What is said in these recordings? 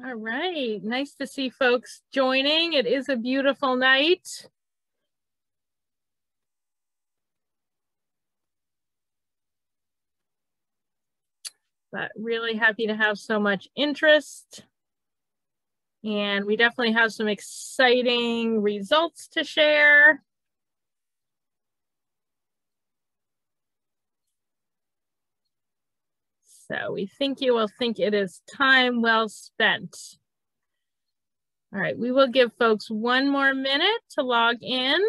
All right, nice to see folks joining. It is a beautiful night. But really happy to have so much interest. And we definitely have some exciting results to share. So we think you will think it is time well spent. All right, we will give folks one more minute to log in.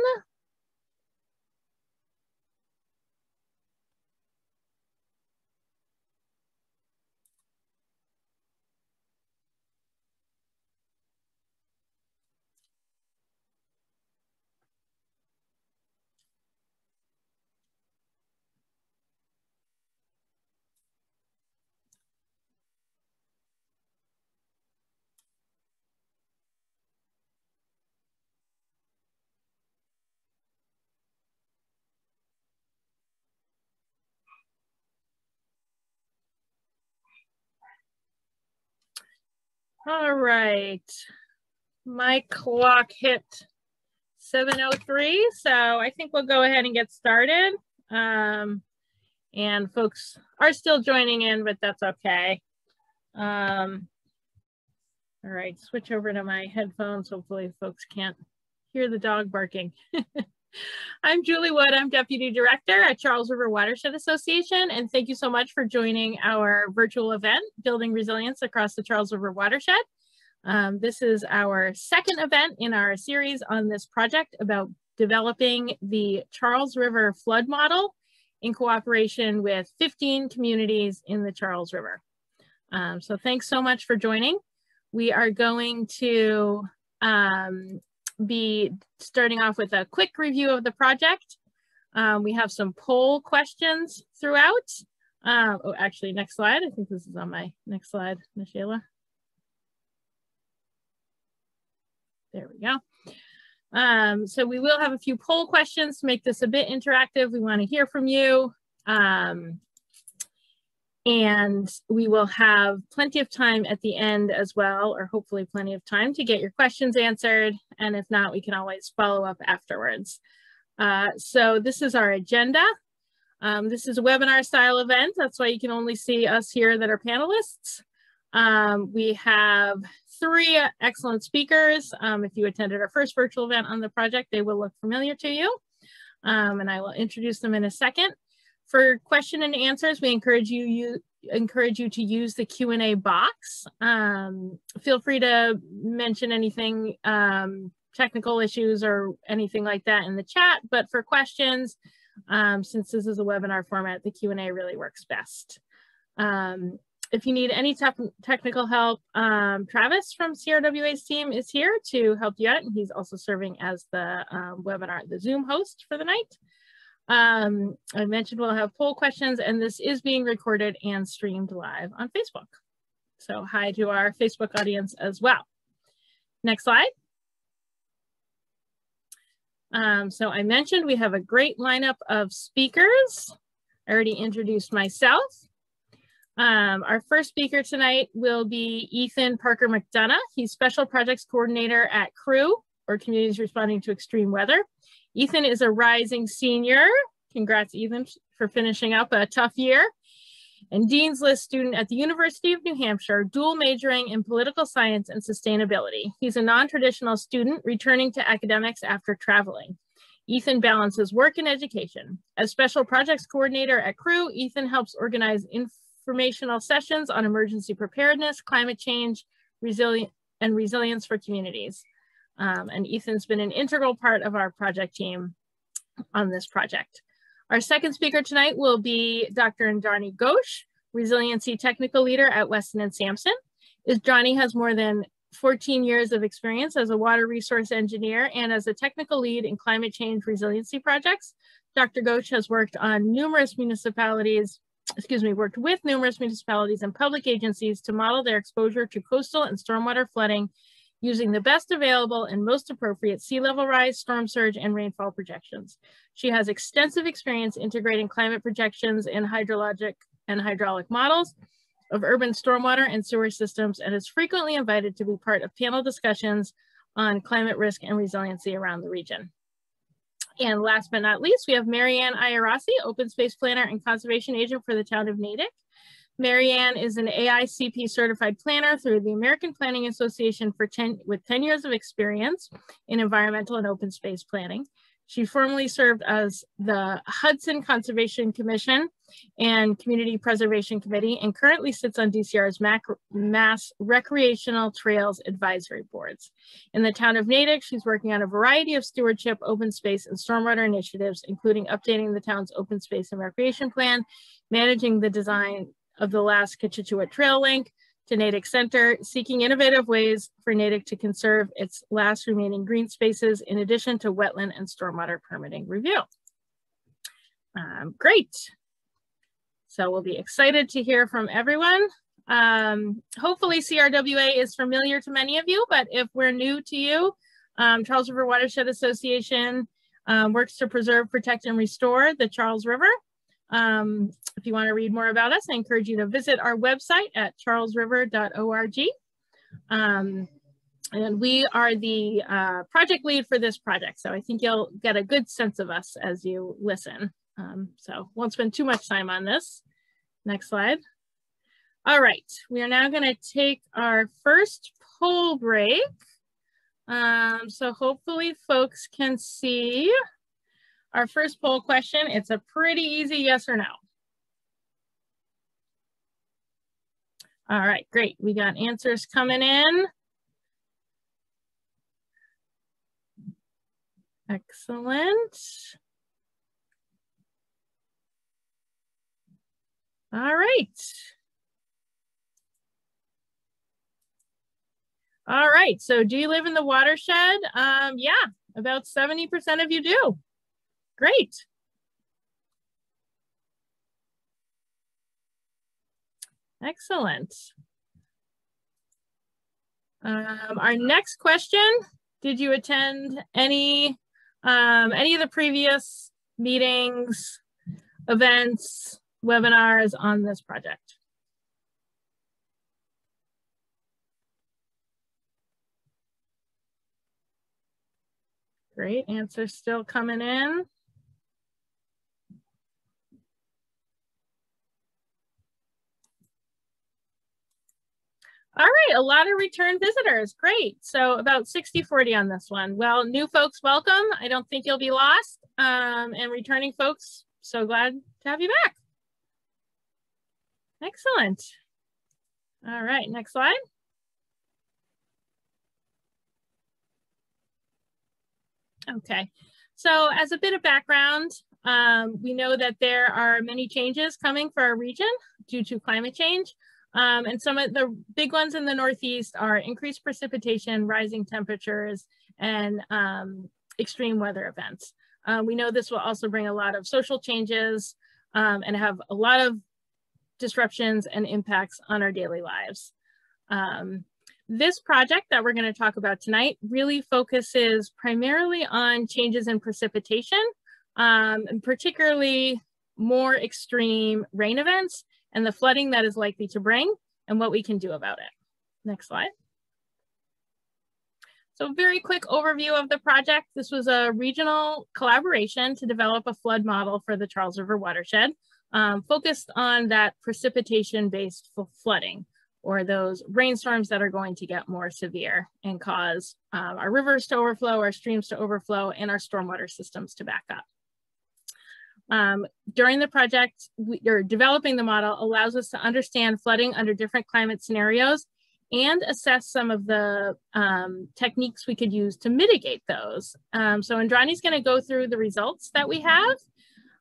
All right, my clock hit 7:03, so I think we'll go ahead and get started. And folks are still joining in, but that's okay. All right, switch over to my headphones. Hopefully folks can't hear the dog barking. I'm Julie Wood. I'm Deputy Director at Charles River Watershed Association, and thank you so much for joining our virtual event, Building Resilience Across the Charles River Watershed. This is our second event in our series on this project about developing the Charles River flood model in cooperation with 15 communities in the Charles River. So thanks so much for joining. We are going to be starting off with a quick review of the project. We have some poll questions throughout. Oh, actually, next slide. I think this is on my next slide, Michela. There we go. So we will have a few poll questions to make this a bit interactive. We want to hear from you. And we will have plenty of time at the end as well, or hopefully plenty of time to get your questions answered. And if not, we can always follow up afterwards. So this is our agenda. This is a webinar style event. That's why you can only see us here that are panelists. We have 3 excellent speakers. If you attended our first virtual event on the project, they will look familiar to you. And I will introduce them in a second. For question and answers, we encourage you to use the Q&A box. Feel free to mention anything, technical issues or anything like that in the chat. But for questions, since this is a webinar format, the Q&A really works best. If you need any technical help, Travis from CRWA's team is here to help you out. And he's also serving as the the Zoom host for the night. I mentioned we'll have poll questions, and this is being recorded and streamed live on Facebook. So hi to our Facebook audience as well. Next slide. So I mentioned we have a great lineup of speakers. I already introduced myself. Our first speaker tonight will be Ethan Parker Mcdonough. He's Special Projects Coordinator at CRWA, or Communities Responding to Extreme Weather. Ethan is a rising senior. Congrats, Ethan, for finishing up a tough year. And Dean's List student at the University of New Hampshire, dual majoring in political science and sustainability. He's a non-traditional student returning to academics after traveling. Ethan balances work and education. As Special Projects Coordinator at CRWA, Ethan helps organize informational sessions on emergency preparedness, climate change, resilience for communities. And Ethan's been an integral part of our project team on this project. Our second speaker tonight will be Dr. Indrani Ghosh, Resiliency Technical Leader at Weston & Sampson. Indrani has more than 14 years of experience as a water resource engineer and as a technical lead in climate change resiliency projects. Dr. Ghosh has worked with numerous municipalities and public agencies to model their exposure to coastal and stormwater flooding using the best available and most appropriate sea level rise, storm surge, and rainfall projections. She has extensive experience integrating climate projections in hydrologic and hydraulic models of urban stormwater and sewer systems and is frequently invited to be part of panel discussions on climate risk and resiliency around the region. And last but not least, we have Marianne Ayarasi, Open Space Planner and Conservation Agent for the town of Natick. Marianne is an AICP certified planner through the American Planning Association with 10 years of experience in environmental and open space planning. She formerly served as the Hudson Conservation Commission and Community Preservation Committee and currently sits on DCR's Mass Recreational Trails Advisory Boards. In the town of Natick, she's working on a variety of stewardship, open space, and stormwater initiatives, including updating the town's open space and recreation plan, managing the design of the last Cochituate Trail link to Natick Center, seeking innovative ways for Natick to conserve its last remaining green spaces, in addition to wetland and stormwater permitting review. Great. So we'll be excited to hear from everyone. Hopefully CRWA is familiar to many of you, but if we're new to you, Charles River Watershed Association works to preserve, protect, and restore the Charles River. If you want to read more about us, I encourage you to visit our website at charlesriver.org. And we are the project lead for this project, so I think you'll get a good sense of us as you listen. So won't spend too much time on this. Next slide. All right, we are now going to take our first poll break. So hopefully folks can see our first poll question. It's a pretty easy yes or no. All right, great. We got answers coming in. Excellent. All right. All right, so do you live in the watershed? Yeah, about 70% of you do. Great. Excellent. Our next question, did you attend any of the previous meetings, events, webinars on this project? Great, answers still coming in. All right, a lot of return visitors, great. So about 60-40 on this one. Well, new folks, welcome. I don't think you'll be lost. And returning folks, so glad to have you back. Excellent. All right, next slide. Okay, so as a bit of background, we know that there are many changes coming for our region due to climate change. And some of the big ones in the Northeast are increased precipitation, rising temperatures, and extreme weather events. We know this will also bring a lot of social changes and have a lot of disruptions and impacts on our daily lives. This project that we're going to talk about tonight really focuses primarily on changes in precipitation, and particularly more extreme rain events and the flooding that is likely to bring and what we can do about it. Next slide. So very quick overview of the project. This was a regional collaboration to develop a flood model for the Charles River watershed, focused on that precipitation-based flooding, or those rainstorms that are going to get more severe and cause our rivers to overflow, our streams to overflow, and our stormwater systems to back up. During the project, developing the model allows us to understand flooding under different climate scenarios and assess some of the techniques we could use to mitigate those. So Andrani's going to go through the results that we have.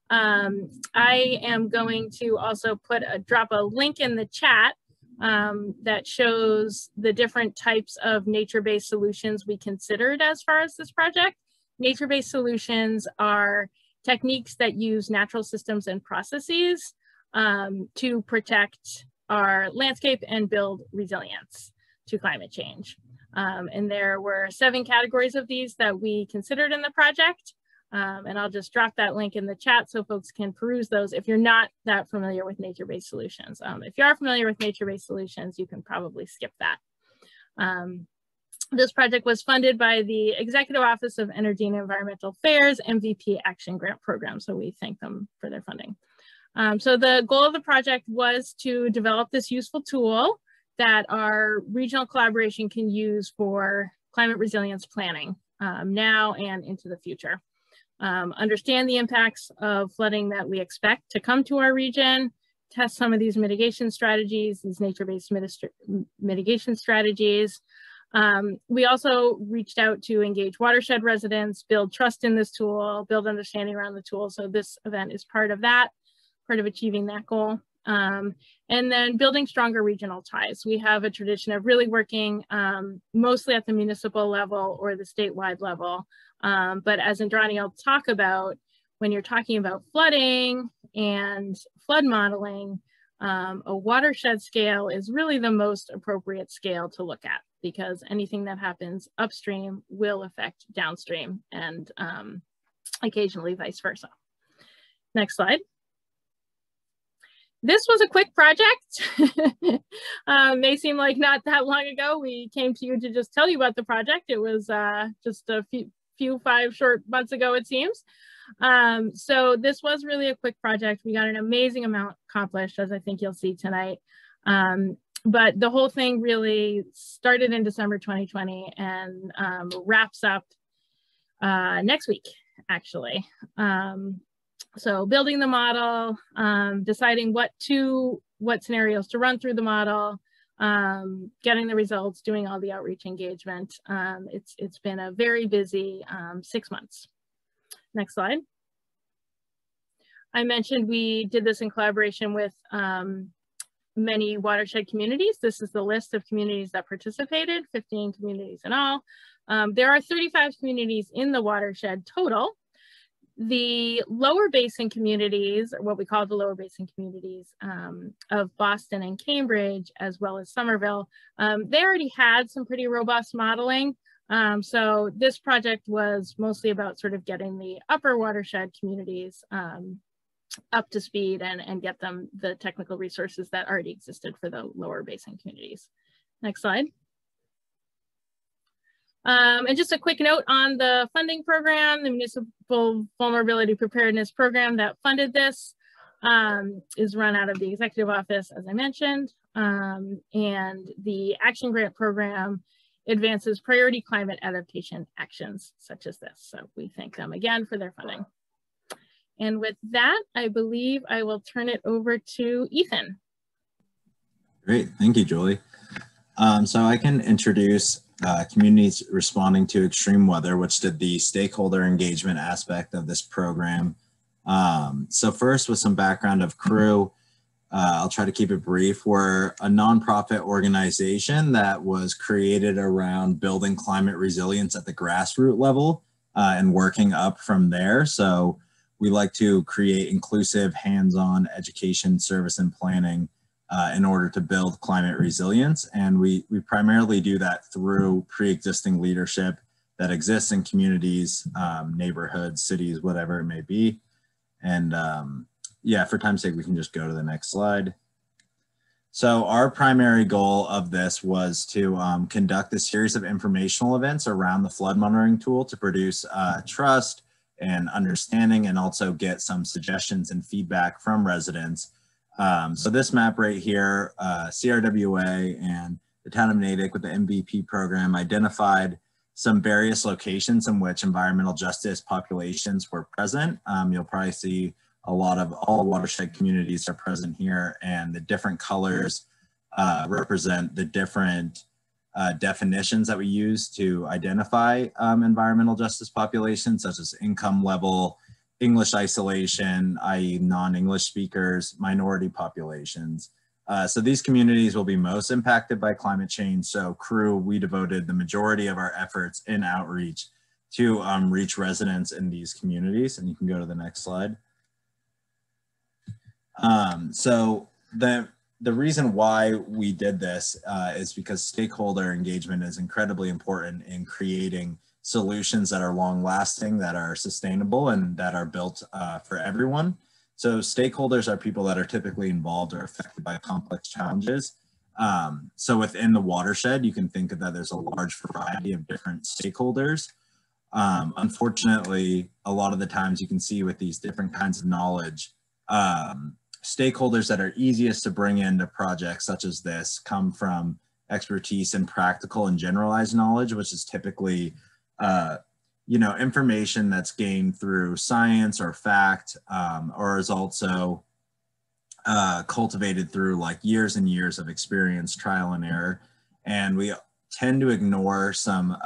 I am going to also drop a link in the chat that shows the different types of nature-based solutions we considered as far as this project. Nature-based solutions are techniques that use natural systems and processes to protect our landscape and build resilience to climate change. And there were 7 categories of these that we considered in the project. And I'll just drop that link in the chat so folks can peruse those if you're not that familiar with nature-based solutions. If you are familiar with nature-based solutions, you can probably skip that. This project was funded by the Executive Office of Energy and Environmental Affairs MVP Action Grant Program, so we thank them for their funding. So the goal of the project was to develop this useful tool that our regional collaboration can use for climate resilience planning now and into the future. Understand the impacts of flooding that we expect to come to our region, test some of these mitigation strategies, these nature-based mitigation strategies. We also reached out to engage Watershed residents, build trust in this tool, build understanding around the tool. So this event is part of that, part of achieving that goal. And then building stronger regional ties. We have a tradition of really working mostly at the municipal level or the statewide level. But as Indrani will talk about, when you're talking about flooding and flood modeling, a watershed scale is really the most appropriate scale to look at, because anything that happens upstream will affect downstream and occasionally vice versa. Next slide. This was a quick project. May seem like not that long ago we came to you to just tell you about the project. It was just a few 5 short months ago, it seems. So this was really a quick project. We got an amazing amount accomplished, as I think you'll see tonight. But the whole thing really started in December 2020 and wraps up next week, actually. So building the model, deciding what scenarios to run through the model, getting the results, doing all the outreach engagement. It's been a very busy 6 months. Next slide. I mentioned we did this in collaboration with many watershed communities. This is the list of communities that participated, 15 communities in all. There are 35 communities in the watershed total. The lower basin communities, or what we call the lower basin communities of Boston and Cambridge, as well as Somerville, they already had some pretty robust modeling. So this project was mostly about sort of getting the upper watershed communities up to speed and get them the technical resources that already existed for the lower basin communities. Next slide. And just a quick note on the funding program, the Municipal Vulnerability Preparedness Program that funded this is run out of the Executive Office, as I mentioned, and the Action Grant Program advances priority climate adaptation actions such as this. So we thank them again for their funding. And with that, I believe I will turn it over to Ethan. Great, thank you, Julie. So I can introduce communities responding to extreme weather, which did the stakeholder engagement aspect of this program. So first, with some background of CRWA, I'll try to keep it brief. We're a nonprofit organization that was created around building climate resilience at the grassroots level and working up from there. So we like to create inclusive, hands-on education, service, and planning in order to build climate resilience. And we primarily do that through pre-existing leadership that exists in communities, neighborhoods, cities, whatever it may be. And yeah, for time's sake, we can just go to the next slide. So our primary goal of this was to conduct a series of informational events around the flood monitoring tool to produce trust and understanding, and also get some suggestions and feedback from residents. So this map right here, CRWA and the town of Natick with the MVP program identified some various locations in which environmental justice populations were present. You'll probably see a lot of all watershed communities are present here, and the different colors represent the different definitions that we use to identify environmental justice populations, such as income level, English isolation, i.e. non-English speakers, minority populations. So these communities will be most impacted by climate change. So CRWA, we devoted the majority of our efforts in outreach to reach residents in these communities. And you can go to the next slide. So the reason why we did this is because stakeholder engagement is incredibly important in creating solutions that are long lasting, that are sustainable, and that are built for everyone. So stakeholders are people that are typically involved or affected by complex challenges. So within the watershed, you can think of that there's a large variety of different stakeholders. Unfortunately, a lot of the times you can see with these different kinds of knowledge, stakeholders that are easiest to bring into projects such as this come from expertise in practical and generalized knowledge, which is typically, information that's gained through science or fact, or is also cultivated through like years and years of experience, trial and error. And we tend to ignore some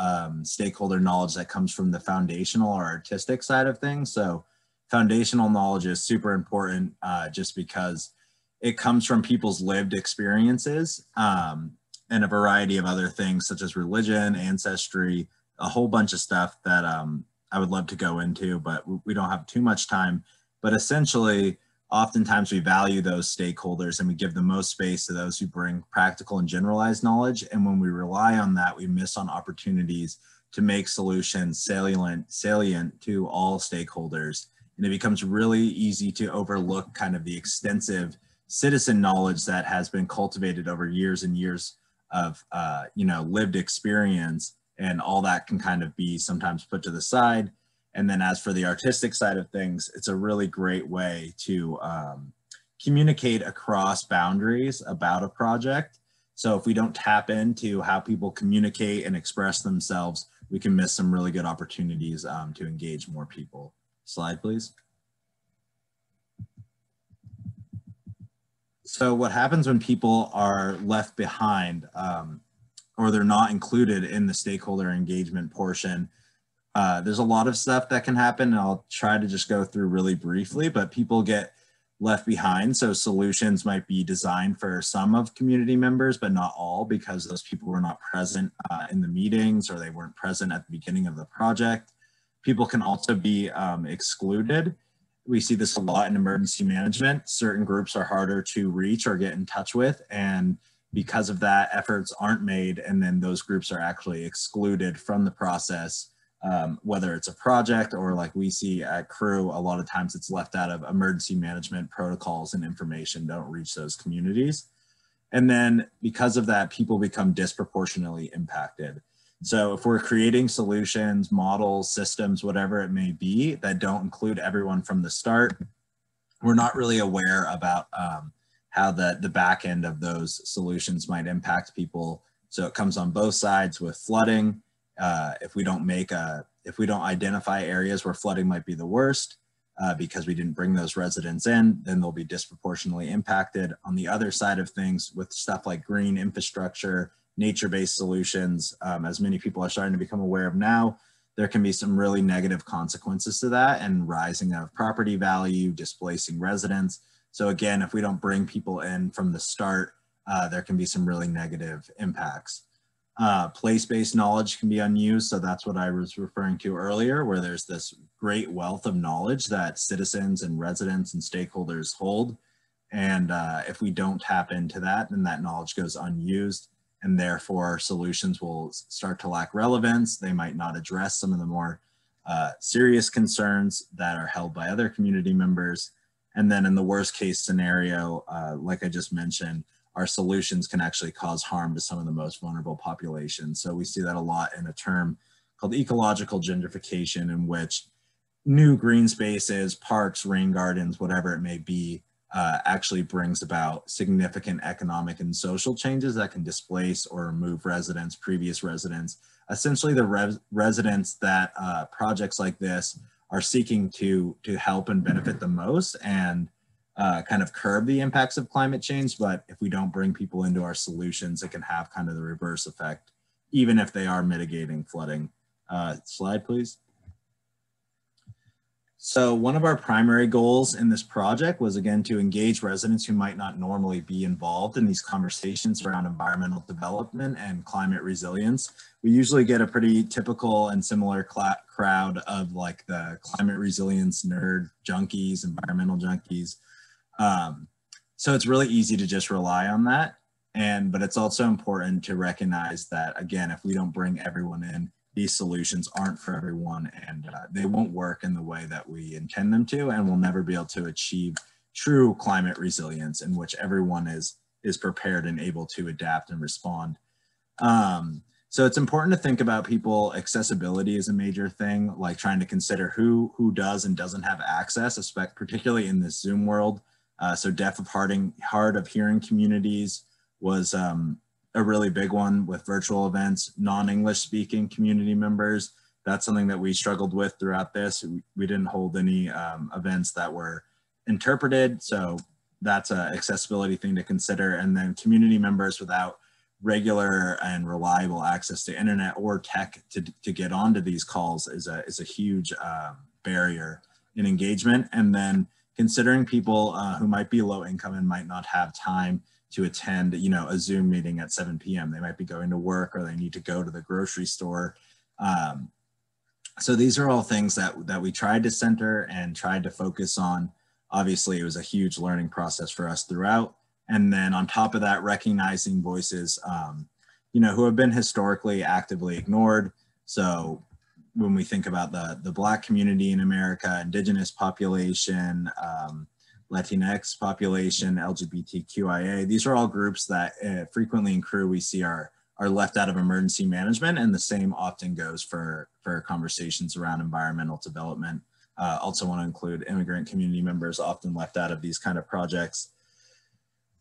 stakeholder knowledge that comes from the foundational or artistic side of things. So foundational knowledge is super important just because it comes from people's lived experiences and a variety of other things such as religion, ancestry, a whole bunch of stuff that I would love to go into, but we don't have too much time. But essentially, oftentimes we value those stakeholders and we give the most space to those who bring practical and generalized knowledge. And when we rely on that, we miss on opportunities to make solutions salient to all stakeholders. And it becomes really easy to overlook kind of the extensive citizen knowledge that has been cultivated over years and years of lived experience, and all that can kind of be sometimes put to the side. And then as for the artistic side of things, it's a really great way to communicate across boundaries about a project. So if we don't tap into how people communicate and express themselves, we can miss some really good opportunities to engage more people. Slide, please. So what happens when people are left behind or they're not included in the stakeholder engagement portion? There's a lot of stuff that can happen, and I'll try to just go through really briefly, but people get left behind. So solutions might be designed for some of community members, but not all, because those people were not present in the meetings, or they weren't present at the beginning of the project. People can also be excluded. We see this a lot in emergency management. Certain groups are harder to reach or get in touch with, and because of that, efforts aren't made, and then those groups are actually excluded from the process, whether it's a project or like we see at CRWA, a lot of times it's left out of emergency management protocols, and information don't reach those communities. And then because of that, people become disproportionately impacted. So if we're creating solutions, models, systems, whatever it may be, that don't include everyone from the start, we're not really aware about how the back end of those solutions might impact people. So it comes on both sides with flooding. If we don't identify areas where flooding might be the worst because we didn't bring those residents in, then they'll be disproportionately impacted. On the other side of things, with stuff like green infrastructure, nature-based solutions, as many people are starting to become aware of now, there can be some really negative consequences to that, and rising of property value, displacing residents. So again, if we don't bring people in from the start, there can be some really negative impacts. Place-based knowledge can be unused. So that's what I was referring to earlier, where there's this great wealth of knowledge that citizens and residents and stakeholders hold. And if we don't tap into that, then that knowledge goes unused, and therefore solutions will start to lack relevance. They might not address some of the more serious concerns that are held by other community members. And then in the worst case scenario, like I just mentioned, our solutions can actually cause harm to some of the most vulnerable populations. So we see that a lot in a term called ecological gentrification, in which new green spaces, parks, rain gardens, whatever it may be, actually brings about significant economic and social changes that can displace or remove residents, previous residents. Essentially the residents that projects like this are seeking to help and benefit the most, and kind of curb the impacts of climate change. But if we don't bring people into our solutions, it can have kind of the reverse effect, even if they are mitigating flooding. Slide, please. So one of our primary goals in this project was, again, to engage residents who might not normally be involved in these conversations around environmental development and climate resilience. We usually get a pretty typical and similar crowd of like the climate resilience nerd junkies, environmental junkies. So it's really easy to just rely on that. But it's also important to recognize that, again, if we don't bring everyone in, these solutions aren't for everyone, and they won't work in the way that we intend them to, and we'll never be able to achieve true climate resilience in which everyone is prepared and able to adapt and respond. So it's important to think about people. Accessibility is a major thing, like trying to consider who does and doesn't have access, particularly in this Zoom world. So deaf of hard of hearing communities was a really big one with virtual events. Non-English speaking community members, that's something that we struggled with throughout this. We didn't hold any events that were interpreted, so that's an accessibility thing to consider. And then community members without regular and reliable access to internet or tech to get onto these calls is a huge barrier in engagement. And then considering people who might be low income and might not have time to attend, a Zoom meeting at 7 p.m. They might be going to work, or they need to go to the grocery store. So these are all things that we tried to center and tried to focus on. Obviously, it was a huge learning process for us throughout. And then on top of that, recognizing voices, who have been historically actively ignored. So when we think about the Black community in America, Indigenous population, Latinx population, LGBTQIA, these are all groups that frequently in CRWA we see are left out of emergency management, and the same often goes for conversations around environmental development. Also want to include immigrant community members, often left out of these kind of projects.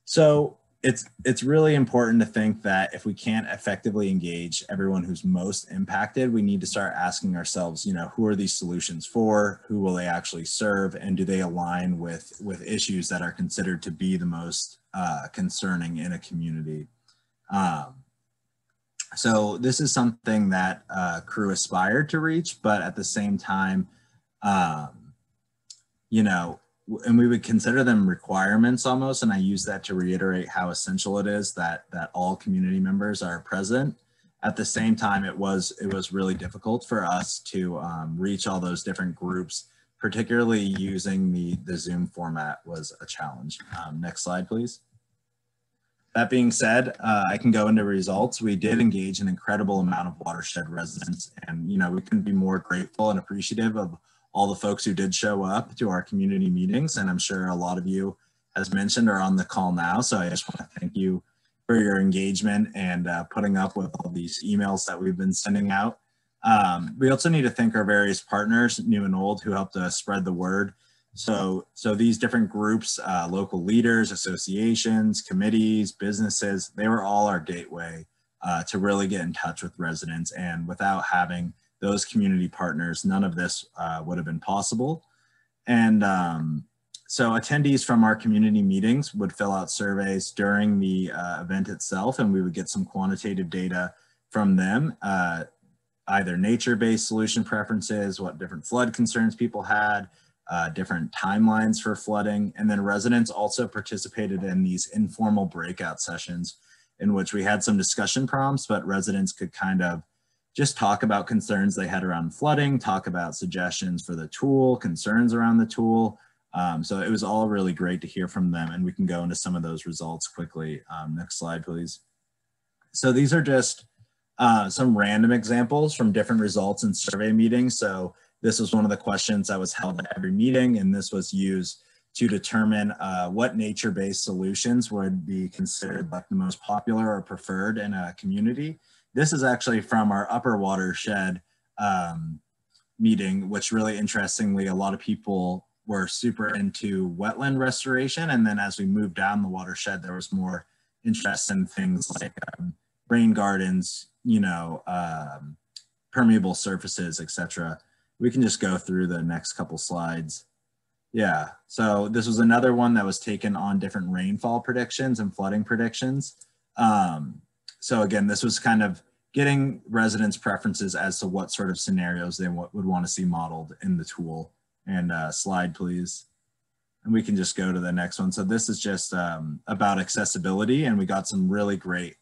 So it's really important to think that if we can't effectively engage everyone who's most impacted, we need to start asking ourselves, who are these solutions for? Who will they actually serve? And do they align with issues that are considered to be the most concerning in a community? So this is something that CRWA aspired to reach, but at the same time, and we would consider them requirements almost, and I use that to reiterate how essential it is that all community members are present. At the same time, it was really difficult for us to reach all those different groups, particularly using the Zoom format was a challenge. Next slide, please. That being said, I can go into results. We did engage an incredible amount of Watershed residents, and we couldn't be more grateful and appreciative of all the folks who did show up to our community meetings. And I'm sure a lot of you, as mentioned, are on the call now. So I just want to thank you for your engagement and putting up with all these emails that we've been sending out. We also need to thank our various partners, new and old, who helped us spread the word. So these different groups, local leaders, associations, committees, businesses, they were all our gateway to really get in touch with residents. And without having those community partners, none of this would have been possible. And so attendees from our community meetings would fill out surveys during the event itself, and we would get some quantitative data from them, either nature-based solution preferences, what different flood concerns people had, different timelines for flooding. And then residents also participated in these informal breakout sessions in which we had some discussion prompts, but residents could kind of just talk about concerns they had around flooding, talk about suggestions for the tool, concerns around the tool. So it was all really great to hear from them, and we can go into some of those results quickly. Next slide, please. So these are just some random examples from different results in survey meetings. So this was one of the questions that was held at every meeting, and this was used to determine what nature-based solutions would be considered like the most popular or preferred in a community. This is actually from our Upper Watershed meeting, which really interestingly, a lot of people were super into wetland restoration. And then as we moved down the watershed, there was more interest in things like rain gardens, permeable surfaces, etc. We can just go through the next couple slides. Yeah, so this was another one that was taken on different rainfall predictions and flooding predictions. So again, this was kind of getting residents' preferences as to what sort of scenarios they would want to see modeled in the tool. And slide, please. And we can just go to the next one. So this is just about accessibility, and we got some really great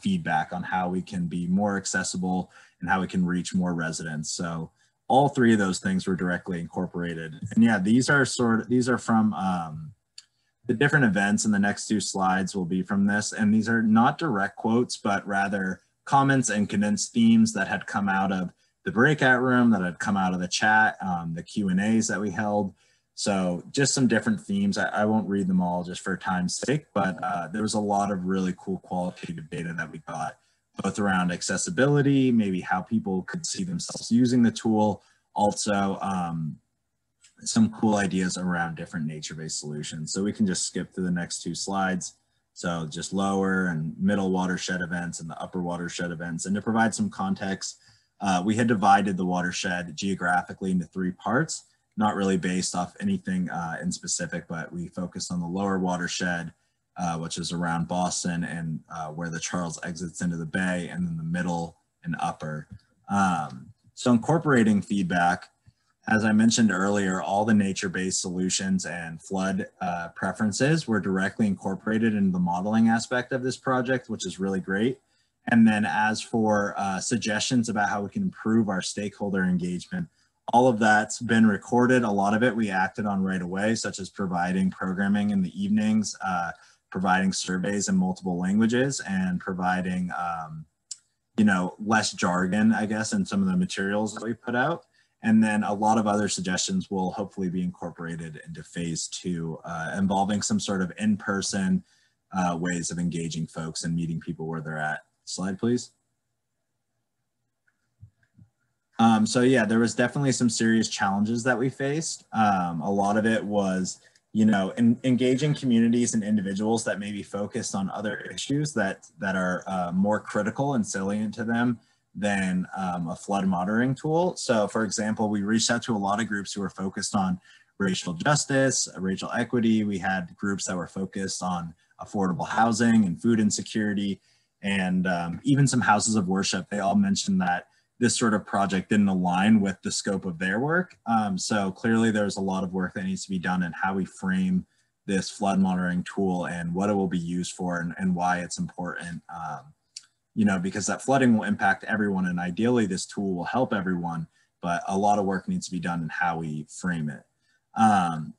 feedback on how we can be more accessible and how we can reach more residents. So all three of those things were directly incorporated. And yeah, these are from the different events, and the next two slides will be from this. And these are not direct quotes, but rather comments and condensed themes that had come out of the breakout room, that had come out of the chat, the Q&As that we held. So just some different themes. I won't read them all just for time's sake, but there was a lot of really cool qualitative data that we got, both around accessibility, maybe how people could see themselves using the tool, also some cool ideas around different nature-based solutions. So we can just skip to the next 2 slides. So just lower and middle watershed events and the upper watershed events. And to provide some context, we had divided the watershed geographically into 3 parts, not really based off anything in specific, but we focused on the lower watershed, which is around Boston and where the Charles exits into the bay, and then the middle and upper. So incorporating feedback, as I mentioned earlier, all the nature-based solutions and flood preferences were directly incorporated into the modeling aspect of this project, which is really great. And then as for suggestions about how we can improve our stakeholder engagement, all of that's been recorded. A lot of it we acted on right away, such as providing programming in the evenings, providing surveys in multiple languages, and providing you know, less jargon, I guess, in some of the materials that we put out. And then a lot of other suggestions will hopefully be incorporated into phase 2, involving some sort of in-person ways of engaging folks and meeting people where they're at. Slide, please. So yeah, there was definitely some serious challenges that we faced. A lot of it was, you know, engaging communities and individuals that may be focused on other issues that are more critical and salient to them than a flood monitoring tool. So for example, we reached out to a lot of groups who were focused on racial justice, racial equity. We had groups that were focused on affordable housing and food insecurity, and even some houses of worship. They all mentioned that this sort of project didn't align with the scope of their work. So clearly there's a lot of work that needs to be done in how we frame this flood monitoring tool and what it will be used for, and why it's important. You know, because that flooding will impact everyone, and ideally this tool will help everyone, but a lot of work needs to be done in how we frame it.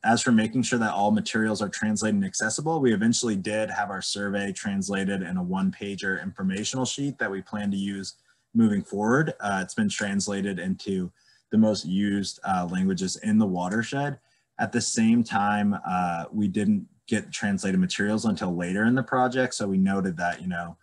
As for making sure that all materials are translated and accessible, we eventually did have our survey translated in a 1-pager informational sheet that we plan to use moving forward. It's been translated into the most used languages in the watershed. At the same time, we didn't get translated materials until later in the project. So we noted that, you know,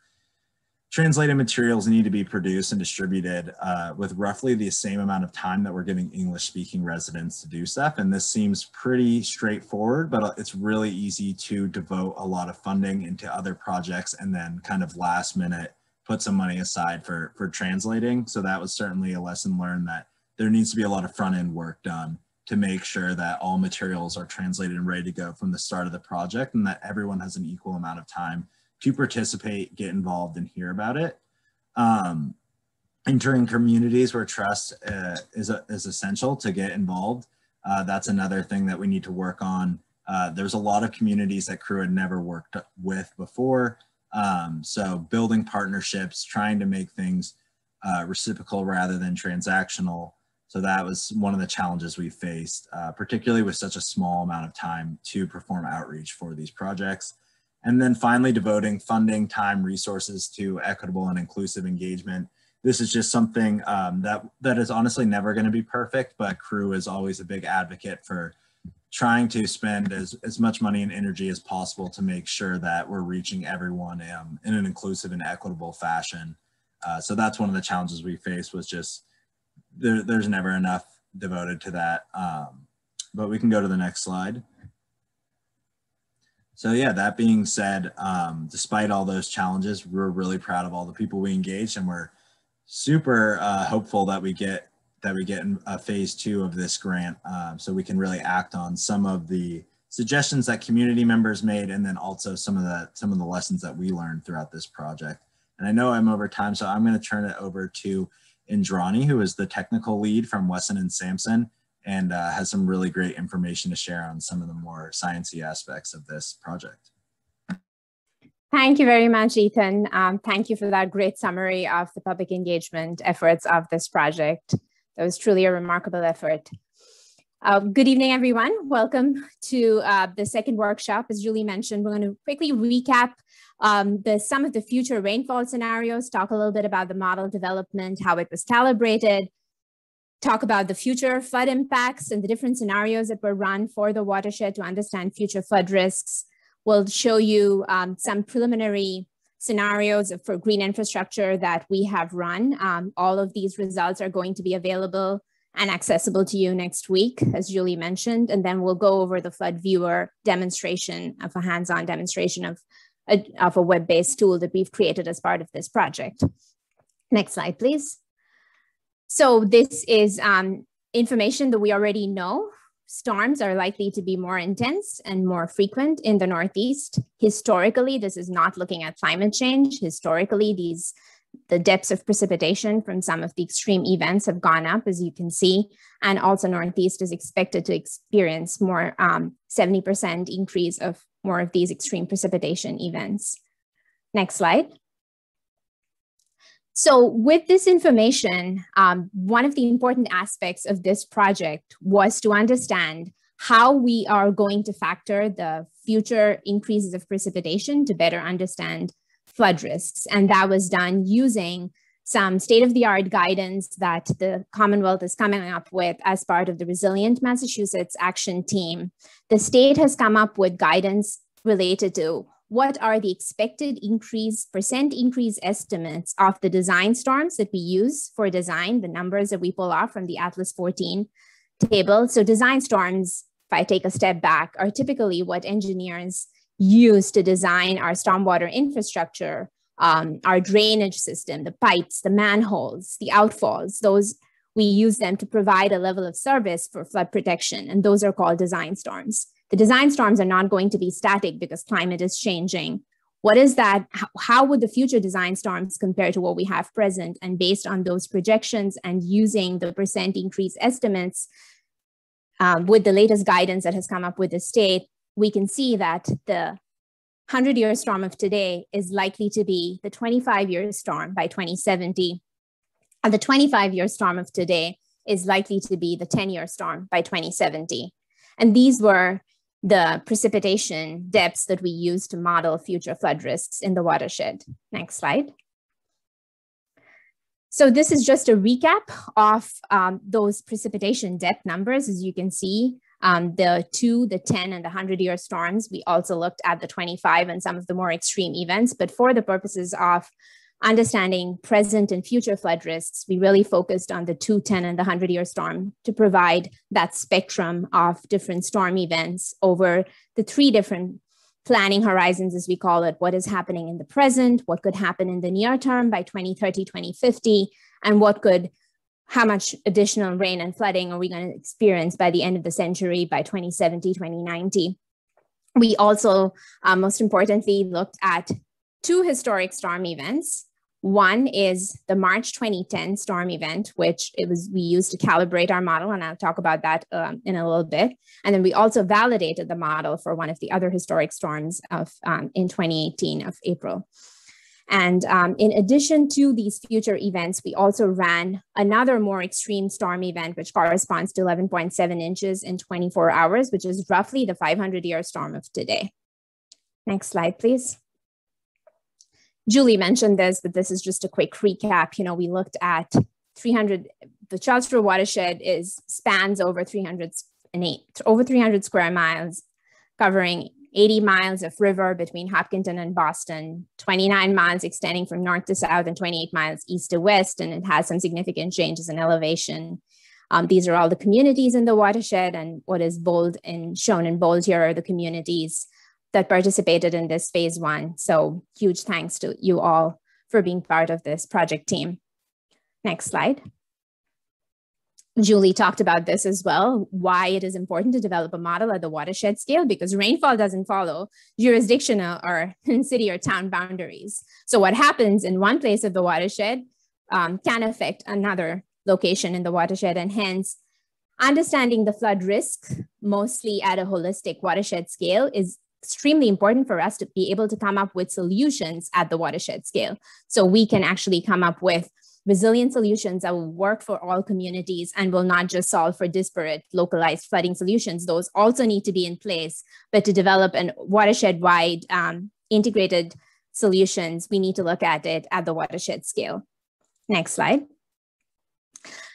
translated materials need to be produced and distributed with roughly the same amount of time that we're giving English-speaking residents to do stuff. And this seems pretty straightforward, but it's really easy to devote a lot of funding into other projects and then kind of last minute put some money aside for translating. So that was certainly a lesson learned, that there needs to be a lot of front-end work done to make sure that all materials are translated and ready to go from the start of the project, and that everyone has an equal amount of time to participate, get involved, and hear about it. Entering communities where trust is essential to get involved. That's another thing that we need to work on. There's a lot of communities that CRWA had never worked with before. So building partnerships, trying to make things reciprocal rather than transactional. So that was one of the challenges we faced, particularly with such a small amount of time to perform outreach for these projects. And then finally, devoting funding, time, resources to equitable and inclusive engagement. This is just something that is honestly never going to be perfect, but CRWA is always a big advocate for trying to spend as much money and energy as possible to make sure that we're reaching everyone in an inclusive and equitable fashion. So that's one of the challenges we face, was just there's never enough devoted to that. But we can go to the next slide. So yeah, that being said, despite all those challenges, we're really proud of all the people we engaged, and we're super hopeful that we get in phase 2 of this grant, so we can really act on some of the suggestions that community members made, and then also some of the lessons that we learned throughout this project. And I know I'm over time, so I'm going to turn it over to Indrani, who is the technical lead from Wesson and Sampson, and has some really great information to share on some of the more sciencey aspects of this project. Thank you very much, Ethan. Thank you for that great summary of the public engagement efforts of this project. That was truly a remarkable effort. Good evening, everyone. Welcome to the second workshop. As Julie mentioned, we're going to quickly recap some of the future rainfall scenarios, talk a little bit about the model development, how it was calibrated, talk about the future flood impacts and the different scenarios that were run for the watershed to understand future flood risks. We'll show you some preliminary scenarios for green infrastructure that we have run. All of these results are going to be available and accessible to you next week, as Julie mentioned, and then we'll go over the flood viewer demonstration of a hands-on demonstration of a web-based tool that we've created as part of this project. Next slide, please. So this is information that we already know. Storms are likely to be more intense and more frequent in the Northeast. Historically, this is not looking at climate change. Historically, the depths of precipitation from some of the extreme events have gone up, as you can see, and also Northeast is expected to experience more 70% increase of more of these extreme precipitation events. Next slide. So with this information, one of the important aspects of this project was to understand how we are going to factor the future increases of precipitation to better understand flood risks. And that was done using some state-of-the-art guidance that the Commonwealth is coming up with as part of the Resilient Massachusetts Action Team. The state has come up with guidance related to what are the expected percent increase estimates of the design storms that we use for design, the numbers that we pull off from the Atlas 14 table. So design storms, if I take a step back, are typically what engineers use to design our stormwater infrastructure, our drainage system, the pipes, the manholes, the outfalls. Those, we use them to provide a level of service for flood protection, and those are called design storms. The design storms are not going to be static because climate is changing. What is that? How would the future design storms compare to what we have present? And based on those projections and using the percent increase estimates with the latest guidance that has come up with the state, we can see that the 100-year storm of today is likely to be the 25-year storm by 2070. And the 25-year storm of today is likely to be the 10-year storm by 2070. And these were the precipitation depths that we use to model future flood risks in the watershed. Next slide. So this is just a recap of those precipitation depth numbers. As you can see, the 2, the 10, and the 100-year storms. We also looked at the 25 and some of the more extreme events, but for the purposes of understanding present and future flood risks, we really focused on the 2, 10, and the 100-year storm to provide that spectrum of different storm events over the 3 different planning horizons, as we call it, what is happening in the present, what could happen in the near term by 2030, 2050, and how much additional rain and flooding are we going to experience by the end of the century by 2070, 2090. We also, most importantly, looked at 2 historic storm events. One is the March 2010 storm event, which we used to calibrate our model, and I'll talk about that in a little bit. And then we also validated the model for one of the other historic storms in 2018 of April. And in addition to these future events, we also ran another more extreme storm event, which corresponds to 11.7 inches in 24 hours, which is roughly the 500-year storm of today. Next slide, please. Julie mentioned this, but this is just a quick recap. You know, we looked at the Charles River watershed spans over 300 square miles, covering 80 miles of river between Hopkinton and Boston, 29 miles extending from north to south, and 28 miles east to west, and it has some significant changes in elevation. These are all the communities in the watershed, and what is bold and shown in bold here are the communities that participated in this phase 1. So huge thanks to you all for being part of this project team. Next slide. Julie talked about this as well, why it is important to develop a model at the watershed scale, because rainfall doesn't follow jurisdictional or city or town boundaries. So what happens in one place of the watershed can affect another location in the watershed, and hence understanding the flood risk, mostly at a holistic watershed scale, is extremely important for us to be able to come up with solutions at the watershed scale. So we can actually come up with resilient solutions that will work for all communities and will not just solve for disparate localized flooding solutions. Those also need to be in place, but to develop an watershed-wide integrated solutions, we need to look at it at the watershed scale. Next slide.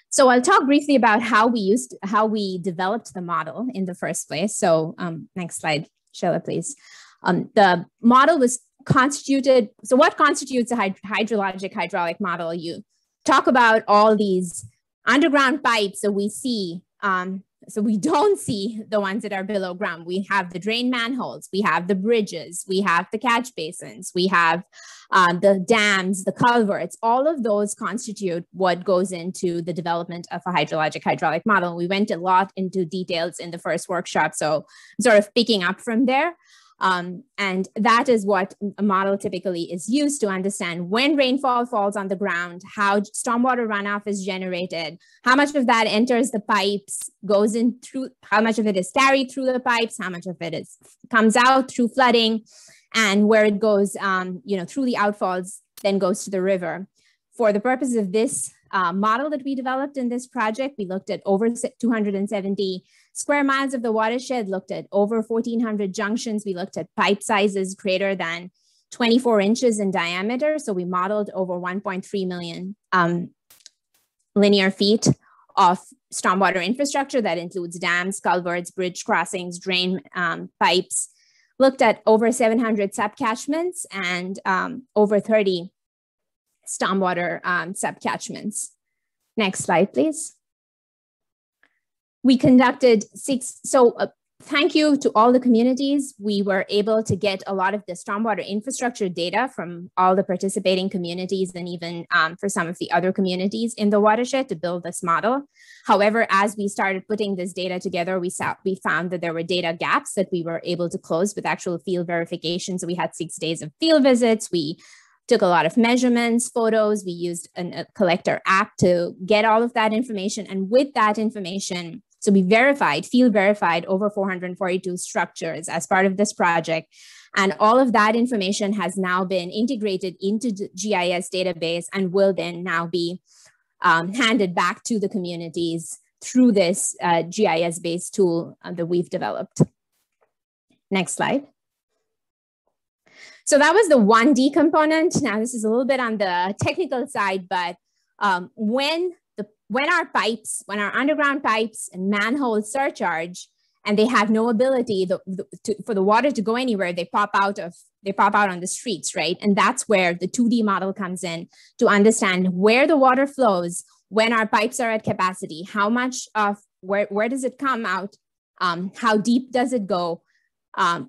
So I'll talk briefly about how we developed the model in the first place. So next slide, Sheila, please. The model was constituted. So what constitutes a hydrologic hydraulic model? You talk about all these underground pipes that we see. So we don't see the ones that are below ground. We have the drain manholes, we have the bridges, we have the catch basins, we have the dams, the culverts. All of those constitute what goes into the development of a hydrologic hydraulic model. We went a lot into details in the first workshop, so sort of picking up from there. And that is what a model typically is used to understand when rainfall falls on the ground, how stormwater runoff is generated, how much of that enters the pipes, goes in through, how much of it is carried through the pipes, how much of it comes out through flooding, and where it goes, through the outfalls, then goes to the river. For the purpose of this model that we developed in this project, we looked at over 270 square miles of the watershed, looked at over 1,400 junctions. We looked at pipe sizes greater than 24 inches in diameter. So we modeled over 1.3 million linear feet of stormwater infrastructure that includes dams, culverts, bridge crossings, drain pipes. Looked at over 700 subcatchments and over 30 stormwater subcatchments. Next slide, please. We conducted thank you to all the communities. We were able to get a lot of the stormwater infrastructure data from all the participating communities and even for some of the other communities in the watershed to build this model. However, as we started putting this data together, we found that there were data gaps that we were able to close with actual field verification. So we had 6 days of field visits. We took a lot of measurements, photos. We used a collector app to get all of that information. And with that information, so we field verified over 442 structures as part of this project. And all of that information has now been integrated into the GIS database and will then now be handed back to the communities through this GIS-based tool that we've developed. Next slide. So that was the 1D component. Now this is a little bit on the technical side, but when our underground pipes and manholes surcharge and they have no ability for the water to go anywhere, they pop out on the streets, right? And that's where the 2D model comes in to understand where the water flows when our pipes are at capacity, how much of, where does it come out, how deep does it go,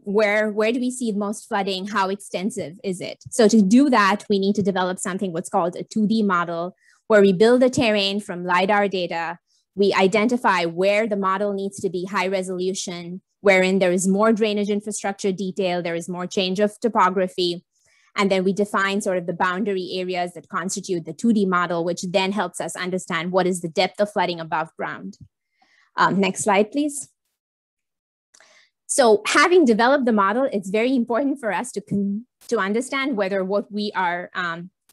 where do we see the most flooding, how extensive is it? So to do that, we need to develop something what's called a 2D model, where we build the terrain from LiDAR data. We identify where the model needs to be high resolution, wherein there is more drainage infrastructure detail, there is more change of topography. And then we define sort of the boundary areas that constitute the 2D model, which then helps us understand what is the depth of flooding above ground. Next slide, please. So having developed the model, it's very important for us to understand whether what we are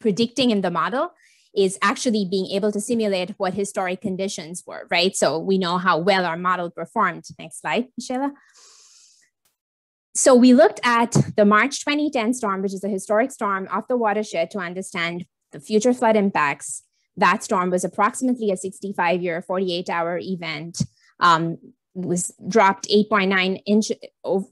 predicting in the model is actually being able to simulate what historic conditions were, right? So we know how well our model performed. Next slide, Sheila. So we looked at the March 2010 storm, which is a historic storm off the watershed, to understand the future flood impacts. That storm was approximately a 65-year, 48-hour event. Was dropped 8.9 inches,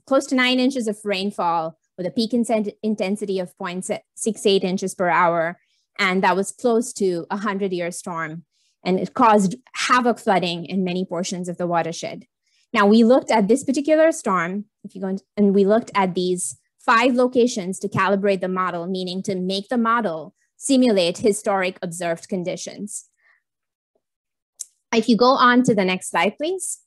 close to 9 inches of rainfall with a peak intensity of 0.68 inches per hour. And that was close to a 100-year storm. And it caused havoc flooding in many portions of the watershed. Now we looked at this particular storm, and we looked at these 5 locations to calibrate the model, meaning to make the model simulate historic observed conditions. If you go on to the next slide, please.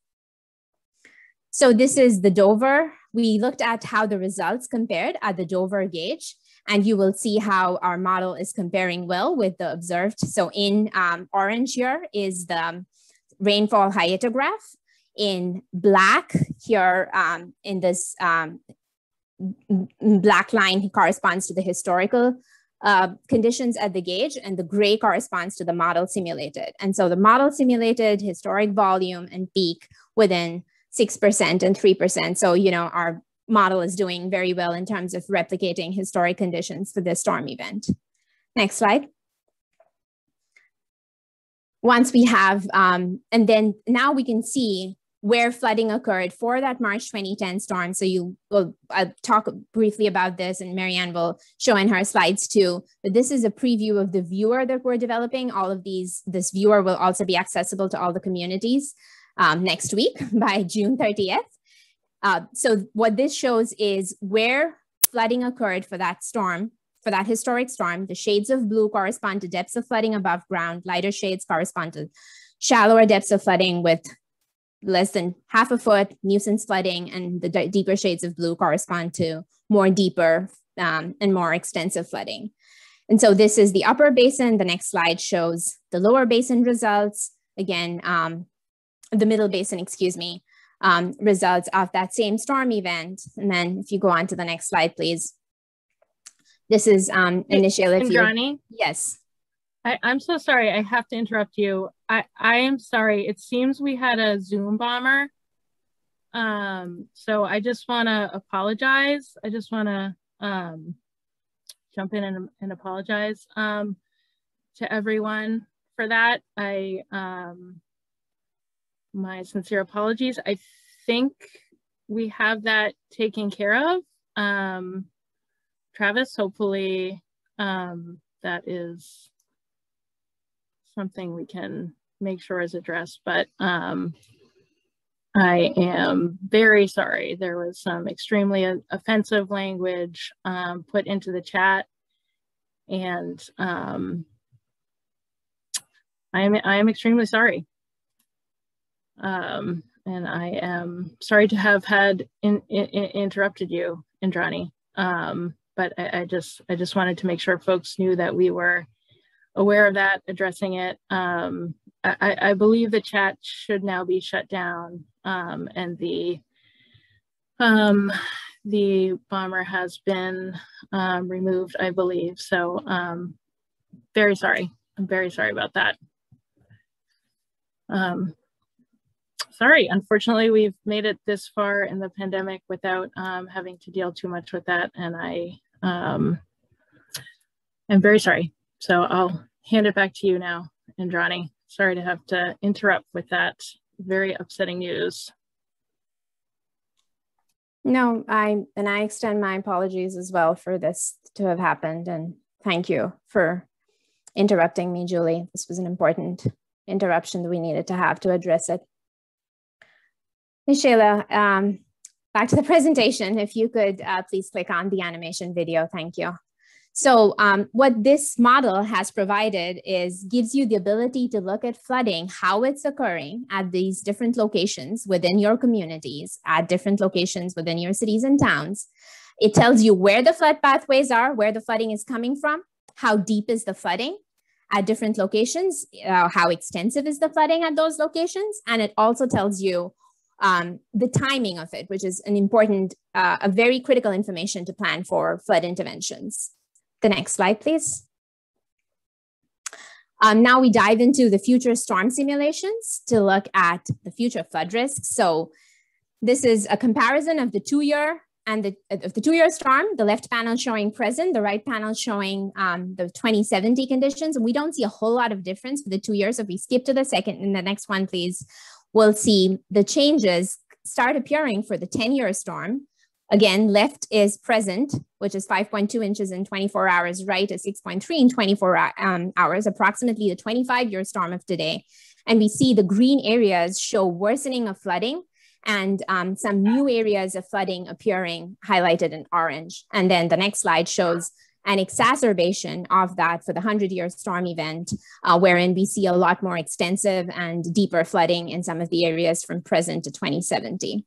So this is the Dover. We looked at how the results compared at the Dover gauge, and you will see how our model is comparing well with the observed. So in orange here is the rainfall hyetograph. In black here, in this black line corresponds to the historical conditions at the gauge, and the gray corresponds to the model simulated. And so the model simulated historic volume and peak within 6% and 3%. So, you know, our model is doing very well in terms of replicating historic conditions for this storm event. Next slide. Once we have, and then now we can see where flooding occurred for that March 2010 storm. So I'll talk briefly about this, and Marianne will show in her slides too. But this is a preview of the viewer that we're developing. All of this viewer will also be accessible to all the communities next week by June 30th. So what this shows is where flooding occurred for that storm, for that historic storm. The shades of blue correspond to depths of flooding above ground. Lighter shades correspond to shallower depths of flooding with less than half a foot nuisance flooding, and the deeper shades of blue correspond to more deeper and more extensive flooding. And so this is the upper basin. The next slide shows the lower basin results. Again, the middle basin, excuse me, results of that same storm event. And then if you go on to the next slide, please. This is initial. Johnny? Yes. I'm so sorry. I have to interrupt you. I am sorry. It seems we had a Zoom bomber. So I just want to apologize. I just want to jump in and apologize to everyone for that. My sincere apologies. I think we have that taken care of. Travis, hopefully that is something we can make sure is addressed, but I am very sorry. There was some extremely offensive language put into the chat, and I am extremely sorry. And I am sorry to have had interrupted you, Indrani. But I just wanted to make sure folks knew that we were aware of that, addressing it. I believe the chat should now be shut down, and the bomber has been removed, I believe. So very sorry. I'm very sorry about that. Sorry, unfortunately, we've made it this far in the pandemic without having to deal too much with that, and I'm very sorry. So I'll hand it back to you now, Indrani. Sorry to have to interrupt with that very upsetting news. No, I extend my apologies as well for this to have happened, and thank you for interrupting me, Julie. This was an important interruption that we needed to have to address it. Ms. Shayla, back to the presentation. If you could please click on the animation video, thank you. So what this model has provided is gives you the ability to look at flooding, how it's occurring at these different locations within your communities, at different locations within your cities and towns. It tells you where the flood pathways are, where the flooding is coming from, how deep is the flooding at different locations, how extensive is the flooding at those locations, and it also tells you the timing of it, which is an important, a very critical information to plan for flood interventions. The next slide, please. Now we dive into the future storm simulations to look at the future flood risks. So this is a comparison of the two-year storm, the left panel showing present, the right panel showing the 2070 conditions. And we don't see a whole lot of difference for the 2 years. If we skip to the second and the next one, please, we'll see the changes start appearing for the 10-year storm. Again, left is present, which is 5.2 inches in 24 hours. Right is 6.3 in 24 hours, approximately the 25-year storm of today. And we see the green areas show worsening of flooding and some new areas of flooding appearing highlighted in orange. And then the next slide shows an exacerbation of that for the 100-year storm event, wherein we see a lot more extensive and deeper flooding in some of the areas from present to 2070.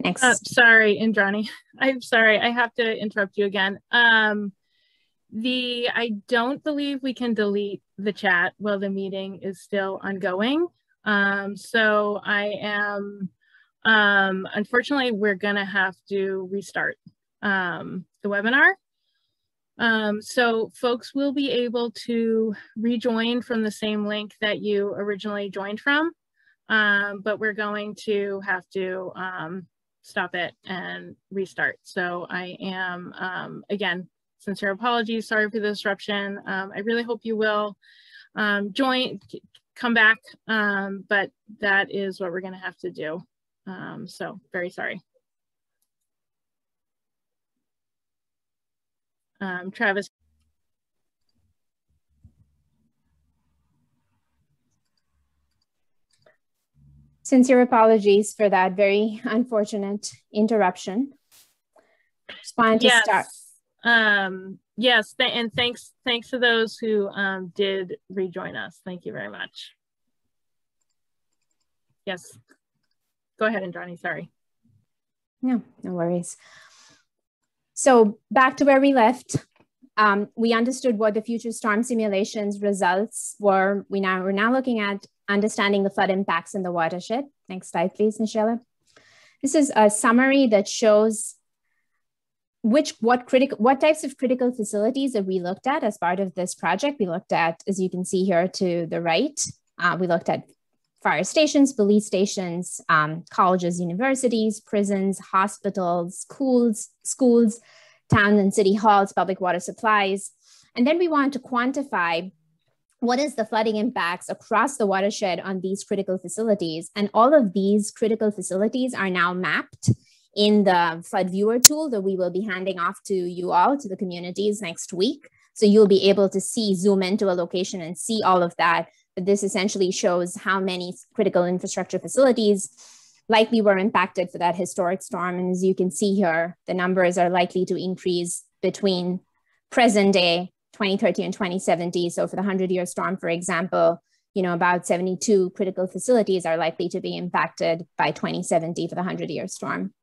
Next. Sorry, Indrani. I'm sorry, I have to interrupt you again. I don't believe we can delete the chat while the meeting is still ongoing. So I am, unfortunately, we're gonna have to restart the webinar. So folks will be able to rejoin from the same link that you originally joined from, but we're going to have to stop it and restart. So I am, again, sincere apologies, sorry for the disruption. I really hope you will come back, but that is what we're gonna have to do. So very sorry. Travis. Sincere apologies for that very unfortunate interruption. Just wanted to start. Yes, and thanks to those who did rejoin us. Thank you very much. Yes, go ahead, Andrani, sorry. No worries. So back to where we left, we understood what the future storm simulations results were. We're now looking at understanding the flood impacts in the watershed. Next slide, please, Michelle. This is a summary that shows what types of critical facilities that we looked at as part of this project. We looked at, as you can see here to the right, we looked at fire stations, police stations, colleges, universities, prisons, hospitals, schools, town and city halls, public water supplies. And then we want to quantify what is the flooding impacts across the watershed on these critical facilities. And all of these critical facilities are now mapped in the flood viewer tool that we will be handing off to you all, to the communities next week. So you'll be able to zoom into a location and see all of that. But this essentially shows how many critical infrastructure facilities likely were impacted for that historic storm. And as you can see here, the numbers are likely to increase between present day 2030 and 2070. So for the 100-year storm, for example, about 72 critical facilities are likely to be impacted by 2070 for the 100-year storm.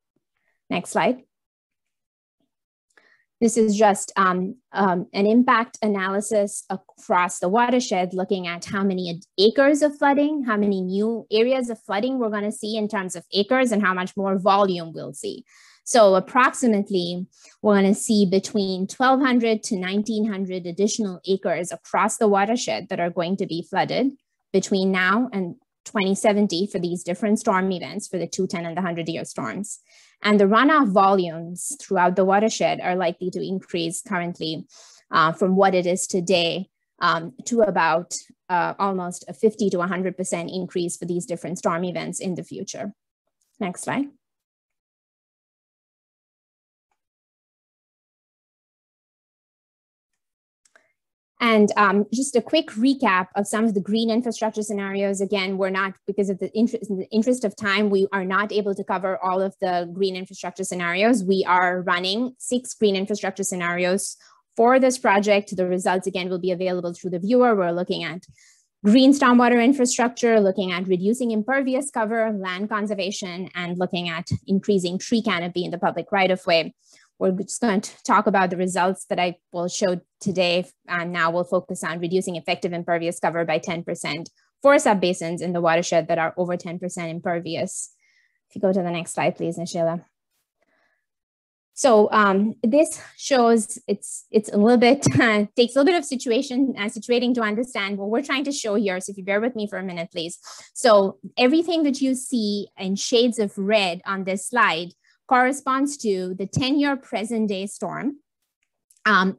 Next slide. This is just an impact analysis across the watershed, looking at how many acres of flooding, how many new areas of flooding we're going to see in terms of acres, and how much more volume we'll see. So approximately, we're going to see between 1,200 to 1,900 additional acres across the watershed that are going to be flooded between now and 2070 for these different storm events, for the 210 and the 100-year storms. And the runoff volumes throughout the watershed are likely to increase currently from what it is today to about almost a 50 to 100% increase for these different storm events in the future. Next slide. And just a quick recap of some of the green infrastructure scenarios. Again, we're not, because of the interest of time, we are not able to cover all of the green infrastructure scenarios. We are running 6 green infrastructure scenarios for this project. The results, again, will be available through the viewer. We're looking at green stormwater infrastructure, looking at reducing impervious cover, land conservation, and looking at increasing tree canopy in the public right-of-way. We're just going to talk about the results that I will show today. And now we'll focus on reducing effective impervious cover by 10% for subbasins in the watershed that are over 10% impervious. If you go to the next slide, please, Nishila. So this shows it's a little bit, takes a little bit of situating to understand what we're trying to show here. So if you bear with me for a minute, please. So everything that you see in shades of red on this slide corresponds to the 10-year present day storm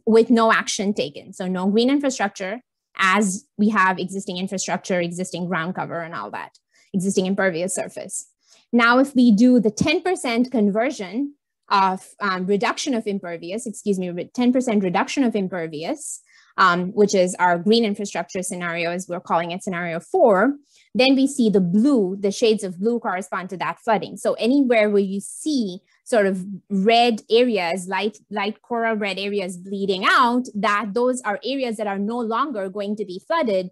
with no action taken. So no green infrastructure, as we have existing infrastructure, existing ground cover and all that, existing impervious surface. Now, if we do the 10% conversion of reduction of impervious, 10% reduction of impervious, which is our green infrastructure scenario, as we're calling it scenario 4, then we see the blue, the shades of blue correspond to that flooding. So anywhere where you see sort of red areas, light coral red areas bleeding out, those are areas that are no longer going to be flooded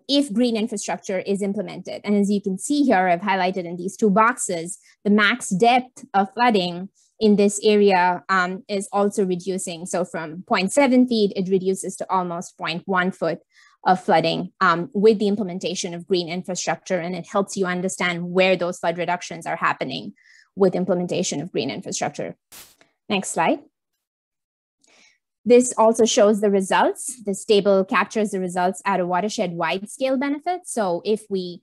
if green infrastructure is implemented. And as you can see here, I've highlighted in these 2 boxes, the max depth of flooding in this area is also reducing. So from 0.7 feet, it reduces to almost 0.1 foot of flooding with the implementation of green infrastructure. And it helps you understand where those flood reductions are happening with implementation of green infrastructure. Next slide. This also shows the results. This table captures the results at a watershed wide scale benefit. So if we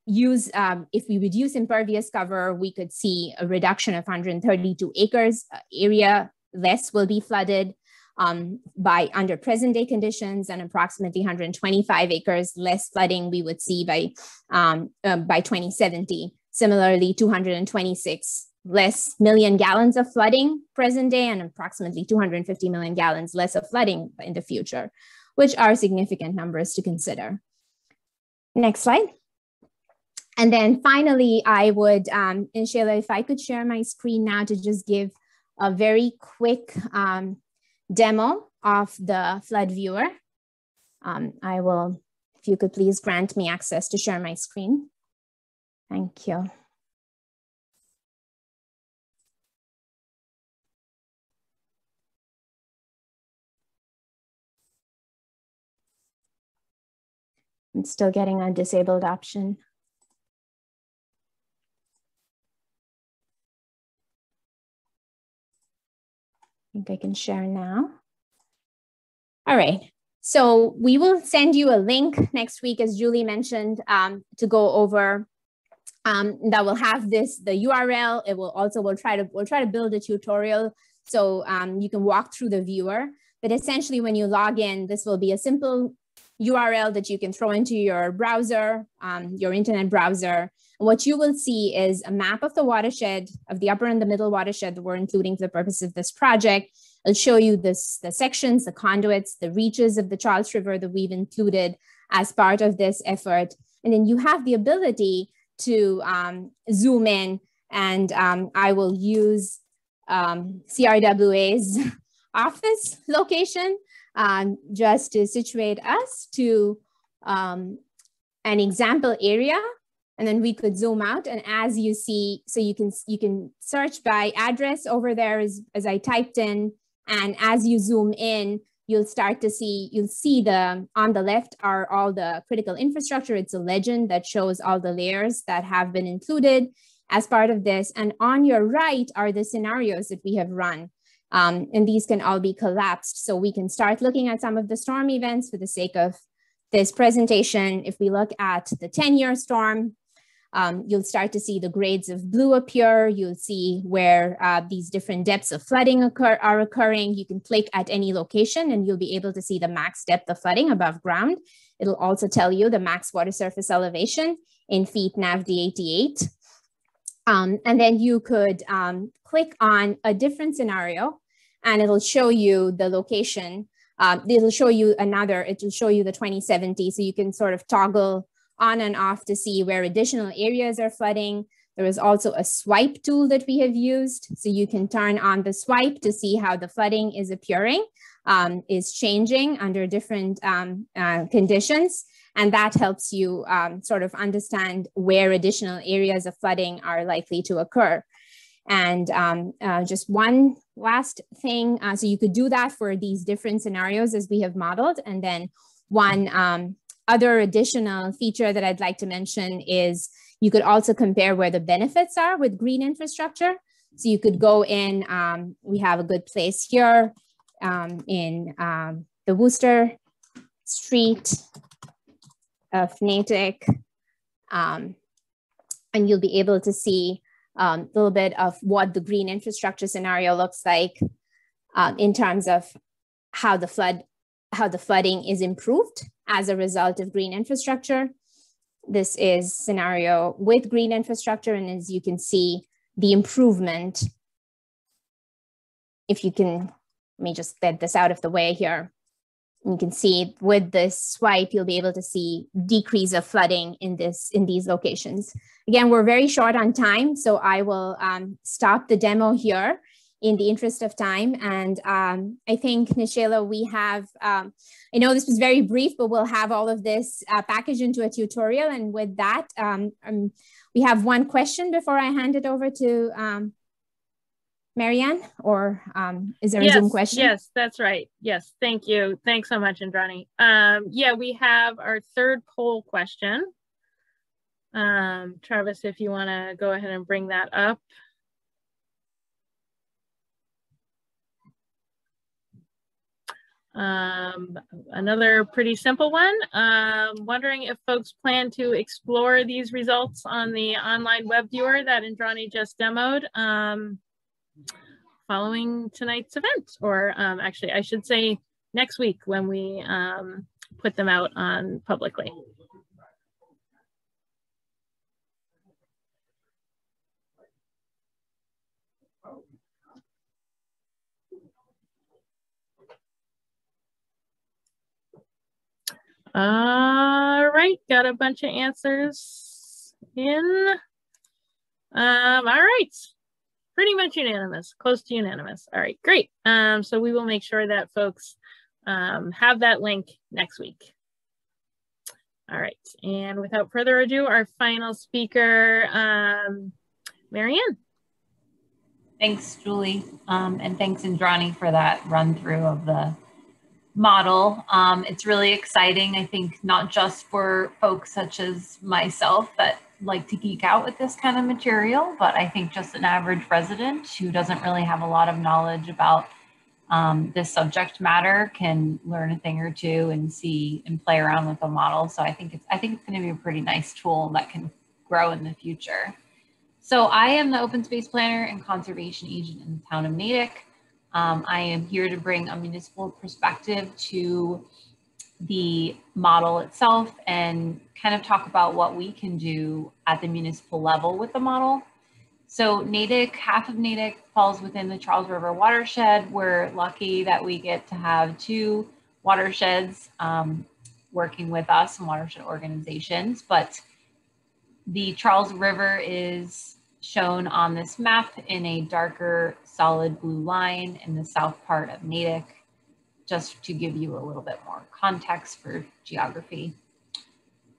reduce impervious cover, we could see a reduction of 132 acres area less will be flooded by under present day conditions, and approximately 125 acres less flooding we would see by 2070. Similarly, 226 less million gallons of flooding present day, and approximately 250 million gallons less of flooding in the future, which are significant numbers to consider. Next slide. And then finally, I would, Shayla, if I could share my screen now to just give a very quick demo of the flood viewer. I will, if you could please grant me access to share my screen. Thank you. I'm still getting a disabled option. I think I can share now. All right, so we will send you a link next week, as Julie mentioned, to go over, that will have the URL. It will also, we'll try to build a tutorial so you can walk through the viewer. But essentially when you log in, this will be a simple URL that you can throw into your browser, your internet browser. What you will see is a map of the watershed, of the upper and the middle watershed that we're including for the purpose of this project. It'll show you the sections, the conduits, the reaches of the Charles River that we've included as part of this effort. And then you have the ability to zoom in, and I will use CRWA's office location just to situate us to an example area. And then we could zoom out, and as you see, so you can search by address over there as I typed in, and as you zoom in, you'll start to see, on the left are all the critical infrastructure. It's a legend that shows all the layers that have been included as part of this. And on your right are the scenarios that we have run. And these can all be collapsed. So we can start looking at some of the storm events for the sake of this presentation. If we look at the 10-year storm, you'll start to see the grades of blue appear. You'll see where these different depths of flooding are occurring. You can click at any location and you'll be able to see the max depth of flooding above ground. It'll also tell you the max water surface elevation in feet NAVD 88. And then you could click on a different scenario and it'll show you the location. It'll show you the 2070. So you can sort of toggle on and off to see where additional areas are flooding. There is also a swipe tool that we have used. So you can turn on the swipe to see how the flooding is appearing, is changing under different conditions. And that helps you sort of understand where additional areas of flooding are likely to occur. And just one last thing, so you could do that for these different scenarios as we have modeled. And then one other additional feature that I'd like to mention is you could also compare where the benefits are with green infrastructure. So you could go in, we have a good place here in the Worcester Street of Natick, and you'll be able to see a little bit of what the green infrastructure scenario looks like in terms of how the flooding is improved as a result of green infrastructure. This is scenario with green infrastructure, and as you can see, the improvement, if you can, let me just get this out of the way here. You can see with this swipe, you'll be able to see decrease of flooding in these locations. Again, we're very short on time, so I will stop the demo here in the interest of time. And I think, Nishela, we have, I know this was very brief, but we'll have all of this packaged into a tutorial. And with that, we have one question before I hand it over to Marianne, or is there a Zoom question? Yes, that's right. Yes, thank you. Thanks so much, Indrani. Yeah, we have our third poll question. Travis, if you want to go ahead and bring that up. Another pretty simple one, wondering if folks plan to explore these results on the online web viewer that Indrani just demoed following tonight's event, or actually I should say next week when we put them out on publicly. All right, got a bunch of answers in. All right, pretty much unanimous, close to unanimous. All right, great. So we will make sure that folks have that link next week. All right, and without further ado, our final speaker, Marianne. Thanks, Julie, and thanks, Indrani, for that run through of the model. It's really exciting, I think, not just for folks such as myself that like to geek out with this kind of material, but I think just an average resident who doesn't really have a lot of knowledge about this subject matter can learn a thing or two and see and play around with the model. So I think it's going to be a pretty nice tool that can grow in the future. So I am the open space planner and conservation agent in the town of Natick. I am here to bring a municipal perspective to the model itself and kind of talk about what we can do at the municipal level with the model. So Natick, half of Natick falls within the Charles River watershed. We're lucky that we get to have 2 watersheds working with us and watershed organizations, but the Charles River is shown on this map in a darker solid blue line in the south part of Natick, just to give you a little bit more context for geography.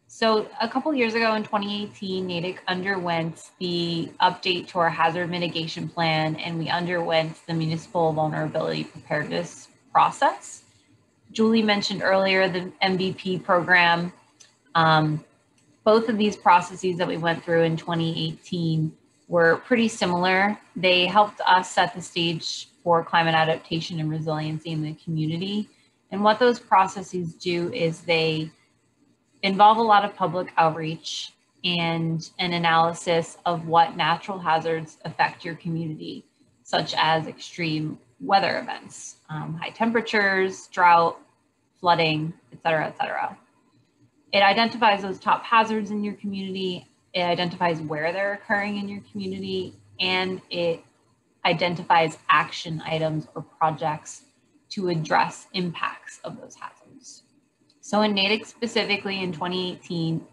So a couple years ago in 2018, Natick underwent the update to our hazard mitigation plan, and we underwent the municipal vulnerability preparedness process. Julie mentioned earlier the MVP program. Both of these processes that we went through in 2018 were pretty similar. They helped us set the stage for climate adaptation and resiliency in the community. And what those processes do is they involve a lot of public outreach and an analysis of what natural hazards affect your community, such as extreme weather events, high temperatures, drought, flooding, et cetera, et cetera. It identifies those top hazards in your community. It identifies where they're occurring in your community, and it identifies action items or projects to address impacts of those hazards. So in Natick specifically in 2018,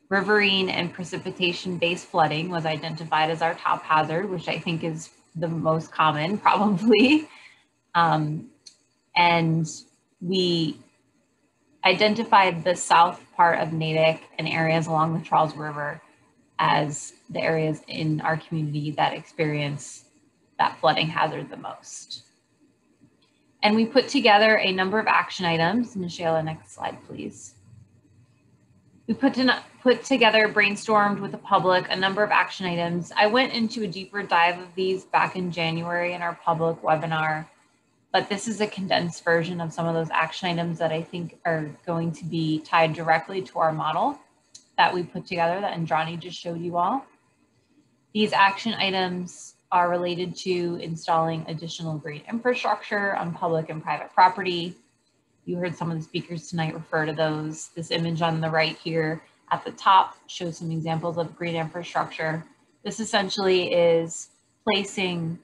riverine and precipitation-based flooding was identified as our top hazard, which I think is the most common probably. And we identified the south part of Natick and areas along the Charles River as the areas in our community that experience that flooding hazard the most. And we put together a number of action items. Michelle, next slide, please. We put together, brainstormed with the public, a number of action items. I went into a deeper dive of these back in January in our public webinar, but this is a condensed version of some of those action items that I think are going to be tied directly to our model that we put together that Indrani just showed you all. These action items are related to installing additional green infrastructure on public and private property. You heard some of the speakers tonight refer to those. This image on the right here at the top shows some examples of green infrastructure. This essentially is placing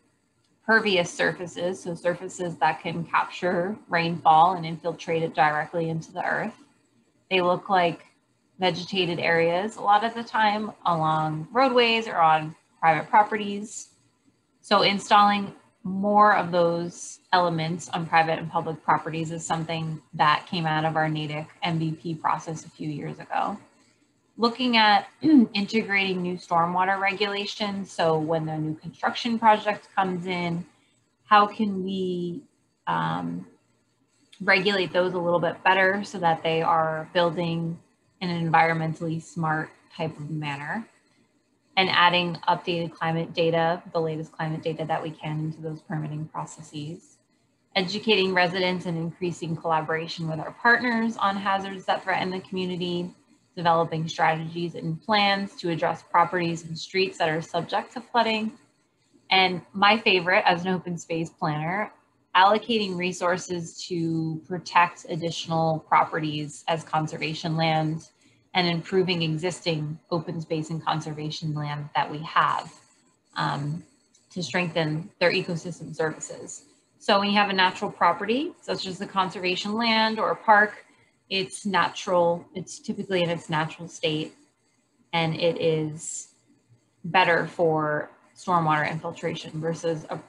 pervious surfaces, so surfaces that can capture rainfall and infiltrate it directly into the earth. They look like vegetated areas a lot of the time along roadways or on private properties. So installing more of those elements on private and public properties is something that came out of our Natick MVP process a few years ago. Looking at integrating new stormwater regulations. So when the new construction project comes in, how can we regulate those a little bit better so that they are building in an environmentally smart type of manner, and adding updated climate data, the latest climate data that we can into those permitting processes. educating residents and increasing collaboration with our partners on hazards that threaten the community, developing strategies and plans to address properties and streets that are subject to flooding. And my favorite as an open space planner, allocating resources to protect additional properties as conservation land and improving existing open space and conservation land that we have to strengthen their ecosystem services. So when you have a natural property, such as the conservation land or a park, it's natural, it's typically in its natural state, and it is better for stormwater infiltration versus a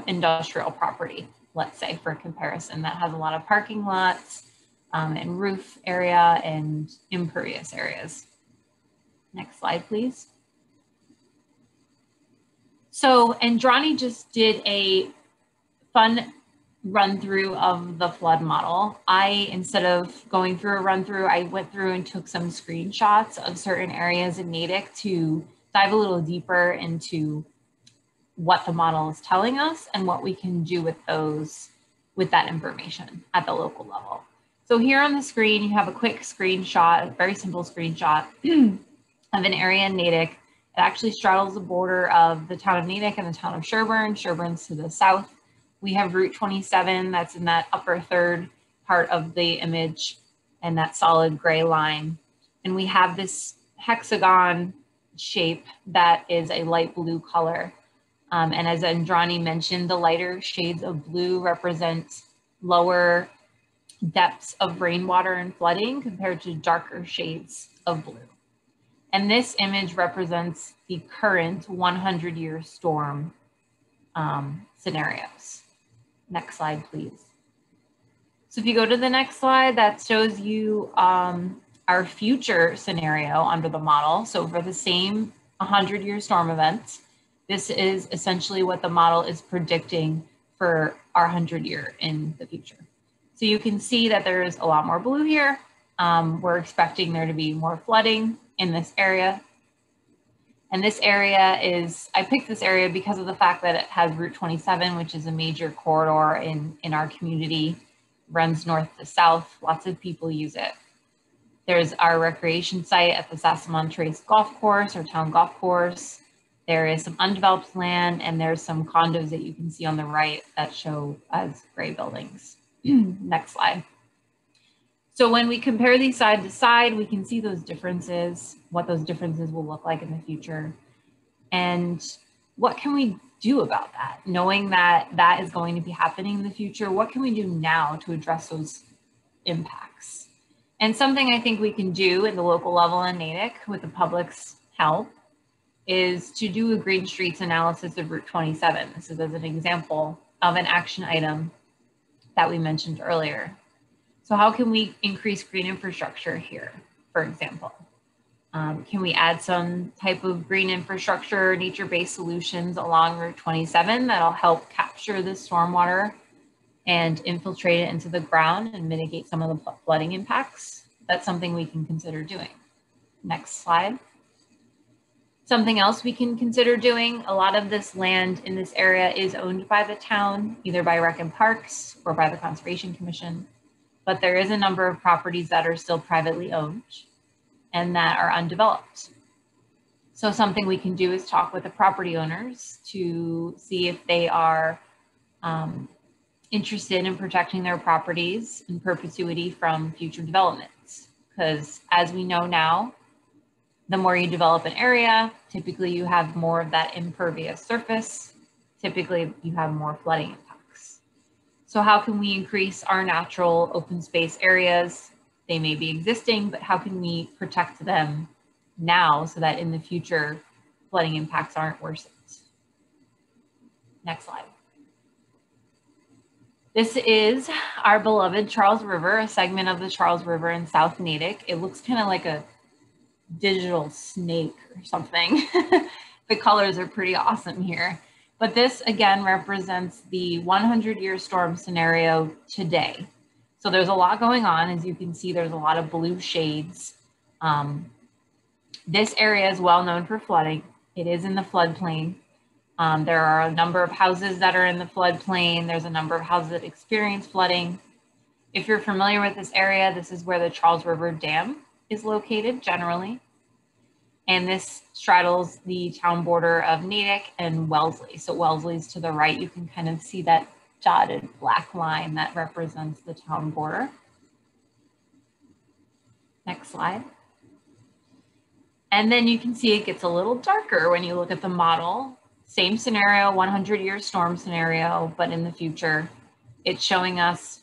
industrial property, let's say, for comparison, that has a lot of parking lots and roof area and impervious areas. Next slide, please. So, Andrani just did a fun run through of the flood model. Instead of going through a run through, I went through and took some screenshots of certain areas in Natick to dive a little deeper into what the model is telling us and what we can do with that information at the local level. So here on the screen, you have a quick screenshot, a very simple screenshot of an area in Natick. It actually straddles the border of the town of Natick and the town of Sherburne. Sherburne's to the south. We have Route 27, that's in that upper third part of the image, and that solid gray line. And we have this hexagon shape that is a light blue color. And as Andrani mentioned, the lighter shades of blue represent lower depths of rainwater and flooding compared to darker shades of blue. And this image represents the current 100-year storm scenarios. Next slide, please. So if you go to the next slide, that shows you our future scenario under the model. So for the same 100-year storm events, this is essentially what the model is predicting for our 100-year in the future. So you can see that there's a lot more blue here. We're expecting there to be more flooding in this area. And this area is, I picked this area because of the fact that it has Route 27, which is a major corridor in our community, runs north to south. Lots of people use it. There's our recreation site at the Sassamon Trace Golf Course or Town Golf Course. There is some undeveloped land, and there's some condos that you can see on the right that show as gray buildings. Next slide. So when we compare these side to side, we can see those differences, what those differences will look like in the future. And what can we do about that? Knowing that that is going to be happening in the future, what can we do now to address those impacts? And something I think we can do in the local level in Natick with the public's help is to do a green streets analysis of Route 27. This is as an example of an action item that we mentioned earlier. So how can we increase green infrastructure here, for example? Can we add some type of green infrastructure, nature-based solutions along Route 27 that'll help capture the stormwater and infiltrate it into the ground and mitigate some of the flooding impacts? That's something we can consider doing. Next slide. Something else we can consider doing, a lot of this land in this area is owned by the town, either by Rec and Parks or by the Conservation Commission, but there is a number of properties that are still privately owned and that are undeveloped. So something we can do is talk with the property owners to see if they are interested in protecting their properties in perpetuity from future developments. Because as we know now, the more you develop an area, typically you have more of that impervious surface. Typically you have more flooding impacts. So how can we increase our natural open space areas? They may be existing, but how can we protect them now so that in the future flooding impacts aren't worsened? Next slide. This is our beloved Charles River, a segment of the Charles River in South Natick. It looks kind of like a digital snake or something. The colors are pretty awesome here. But this again represents the 100-year storm scenario today. So there's a lot going on. As you can see, there's a lot of blue shades. This area is well known for flooding. It is in the floodplain. There are a number of houses that are in the floodplain. There's a number of houses that experience flooding. If you're familiar with this area, this is where the Charles River Dam is located generally. And this straddles the town border of Natick and Wellesley. So Wellesley's to the right. You can kind of see that dotted black line that represents the town border. Next slide. And then you can see it gets a little darker when you look at the model. Same scenario, 100-year storm scenario, but in the future, it's showing us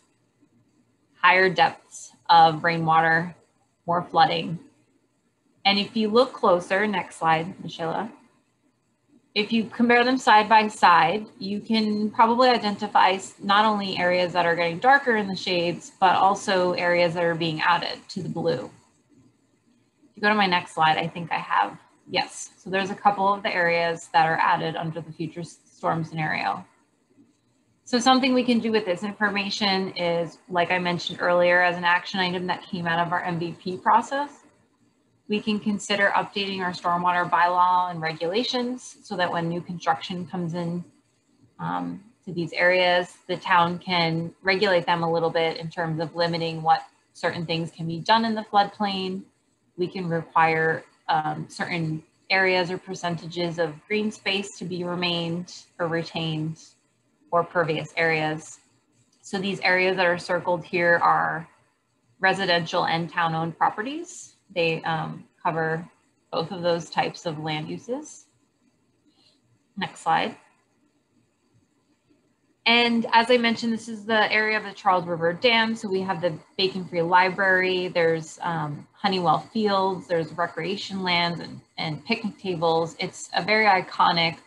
higher depths of rainwater, more flooding. And if you look closer, next slide, Michelle, if you compare them side by side, you can probably identify not only areas that are getting darker in the shades, but also areas that are being added to the blue. If you go to my next slide, I think I have, yes. So there's a couple of the areas that are added under the future storm scenario. So something we can do with this information is, like I mentioned earlier, as an action item that came out of our MVP process, we can consider updating our stormwater bylaw and regulations so that when new construction comes in to these areas, the town can regulate them a little bit in terms of limiting what certain things can be done in the floodplain. We can require certain areas or percentages of green space to be retained or pervious areas. So these areas that are circled here are residential and town-owned properties. They cover both of those types of land uses. Next slide. And as I mentioned, this is the area of the Charles River Dam. So we have the Bacon Free Library, there's Honeywell Fields, there's recreation lands and picnic tables. It's a very iconic,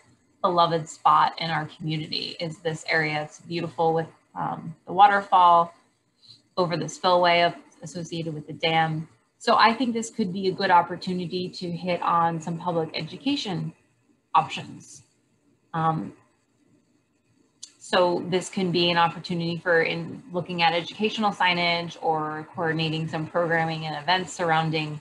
beloved spot in our community is this area. It's beautiful with the waterfall over the spillway associated with the dam. So I think this could be a good opportunity to hit on some public education options. So this can be an opportunity for looking at educational signage or coordinating some programming and events surrounding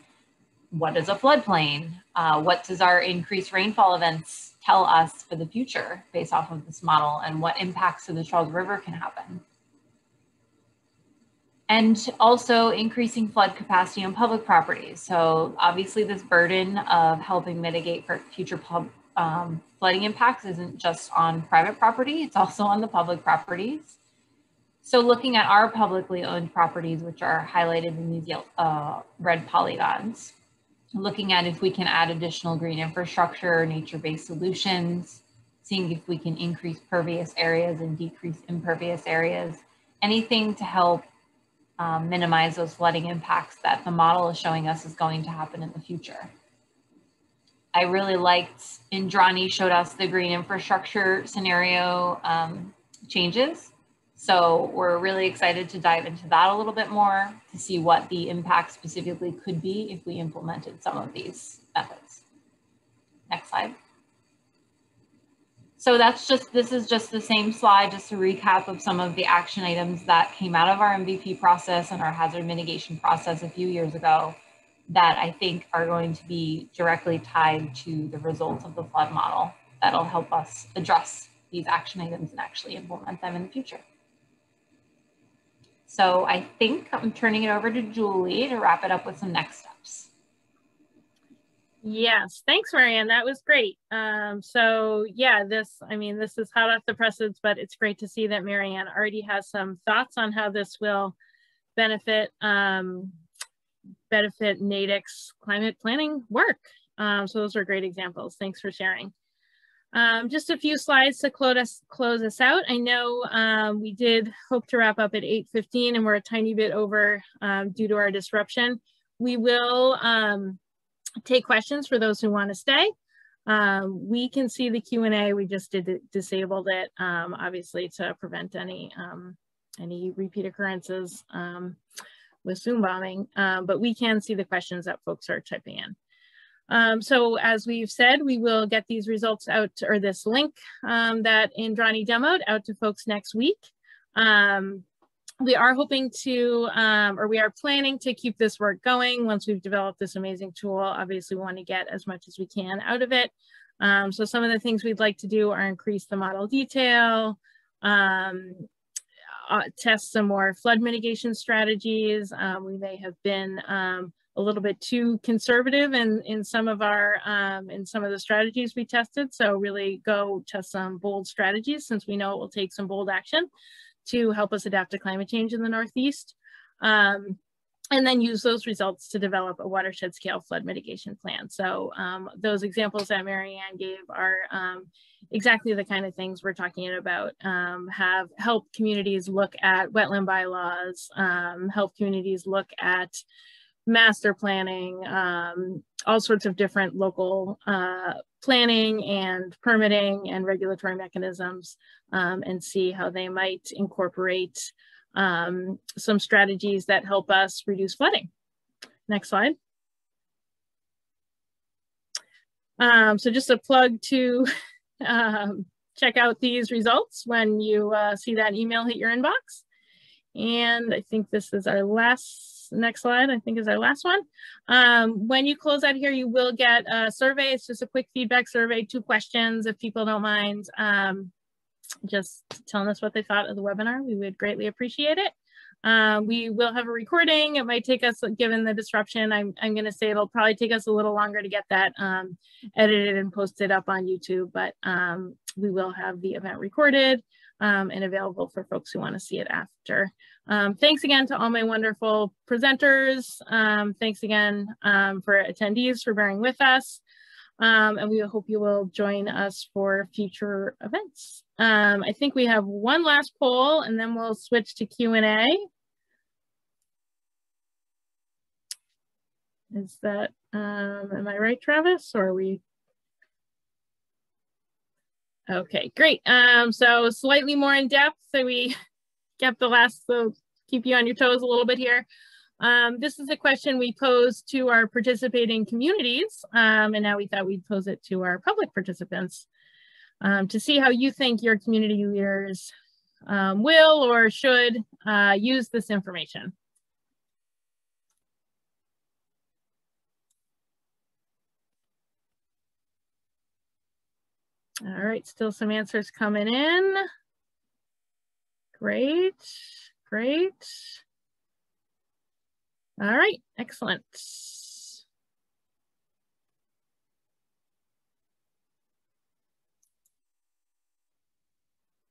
what is a floodplain? What does our increased rainfall events tell us for the future based off of this model, and what impacts to the Charles River can happen? And also increasing flood capacity on public properties. So obviously this burden of helping mitigate for future flooding impacts isn't just on private property, it's also on the public properties. So looking at our publicly owned properties, which are highlighted in these red polygons, looking at if we can add additional green infrastructure, nature-based solutions, seeing if we can increase pervious areas and decrease impervious areas, anything to help minimize those flooding impacts that the model is showing us is going to happen in the future. I really liked, Indrani showed us the green infrastructure scenario changes. So we're really excited to dive into that a little bit more to see what the impact specifically could be if we implemented some of these methods. Next slide. So this is just the same slide, just a recap of some of the action items that came out of our MVP process and our hazard mitigation process a few years ago that I think are going to be directly tied to the results of the flood model that'll help us address these action items and actually implement them in the future. So I think I'm turning it over to Julie to wrap it up with some next steps. Yes, thanks, Marianne. That was great. So yeah, this is hot off the presses, but it's great to see that Marianne already has some thoughts on how this will benefit Natick's climate planning work. So those are great examples. Thanks for sharing. Just a few slides to close us out. I know we did hope to wrap up at 8:15 and we're a tiny bit over due to our disruption. We will take questions for those who want to stay. We can see the Q&A. We just disabled it, obviously, to prevent any repeat occurrences with Zoom bombing, but we can see the questions that folks are typing in. So as we've said, we will get these results out, or this link that Indrani demoed, out to folks next week. We are hoping to, or we are planning to keep this work going once we've developed this amazing tool. Obviously, we want to get as much as we can out of it. So some of the things we'd like to do are increase the model detail, test some more flood mitigation strategies. We may have been a little bit too conservative in some of the strategies we tested. So really go test some bold strategies, since we know it will take some bold action to help us adapt to climate change in the Northeast. And then use those results to develop a watershed scale flood mitigation plan. So those examples that Marianne gave are exactly the kind of things we're talking about. Have help communities look at wetland bylaws, help communities look at master planning, all sorts of different local planning and permitting and regulatory mechanisms, and see how they might incorporate some strategies that help us reduce flooding. Next slide. So just a plug to check out these results when you see that email hit your inbox. And I think this is our next slide, I think is our last one. When you close out here, you will get a survey. It's just a quick feedback survey, 2 questions, if people don't mind. Just telling us what they thought of the webinar. We would greatly appreciate it. We will have a recording. It might take us, given the disruption, I'm going to say it'll probably take us a little longer to get that edited and posted up on YouTube, but we will have the event recorded and available for folks who want to see it after. Thanks again to all my wonderful presenters. Thanks again for attendees for bearing with us. And we hope you will join us for future events. I think we have one last poll, and then we'll switch to Q&A. Is that, am I right, Travis, or are we? Okay, great. So slightly more in depth, so we kept the last, so keep you on your toes a little bit here. This is a question we posed to our participating communities, and now we thought we'd pose it to our public participants to see how you think your community leaders will or should use this information. All right, still some answers coming in. Great, great. All right, excellent.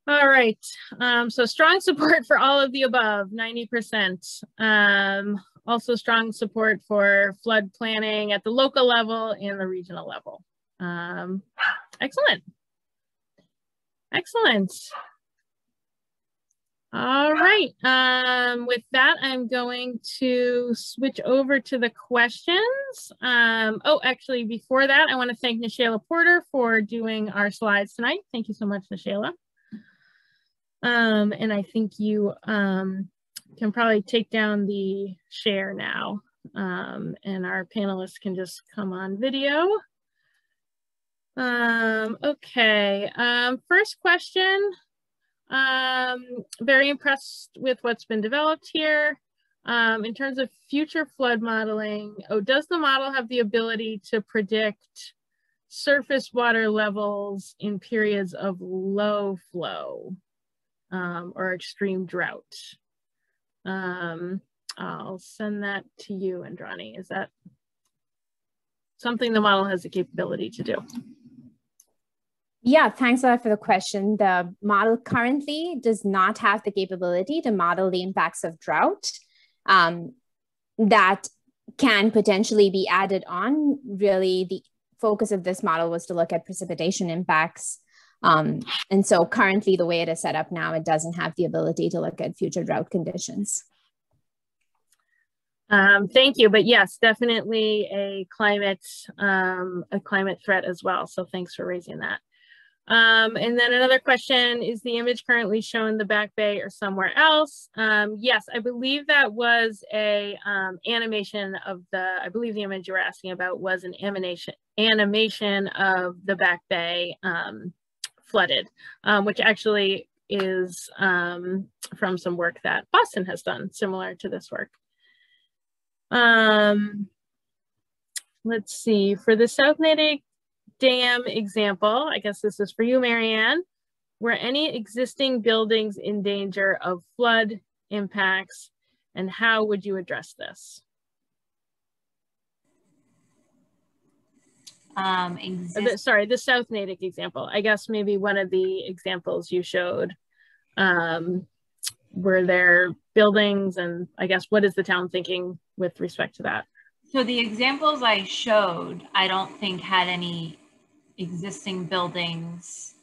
All right, so strong support for all of the above, 90%. Also strong support for flood planning at the local level and the regional level. Excellent. Excellent. All right, with that, I'm going to switch over to the questions. Oh, actually, before that, I want to thank Nashayla Porter for doing our slides tonight. Thank you so much, Nashayla. And I think you can probably take down the share now, and our panelists can just come on video. Okay, first question. Very impressed with what's been developed here. In terms of future flood modeling, does the model have the ability to predict surface water levels in periods of low flow or extreme drought? I'll send that to you, Andrani. Is that something the model has the capability to do? Yeah, thanks a lot for the question. The model currently does not have the capability to model the impacts of drought. That can potentially be added on. Really, the focus of this model was to look at precipitation impacts. And so currently, the way it is set up now, it doesn't have the ability to look at future drought conditions. Thank you, but yes, definitely a climate threat as well. So thanks for raising that. And then another question, is the image currently shown the Back Bay or somewhere else? Yes, I believe that was a animation of the, I believe the image you were asking about was an animation of the Back Bay flooded, which actually is from some work that Boston has done similar to this work. Let's see, for the South Natick dam example, I guess this is for you, Marianne. Were any existing buildings in danger of flood impacts, and how would you address this? Sorry, the South Natick example. I guess maybe one of the examples you showed, were there buildings, and I guess what is the town thinking with respect to that? So the examples I showed, I don't think had any existing buildings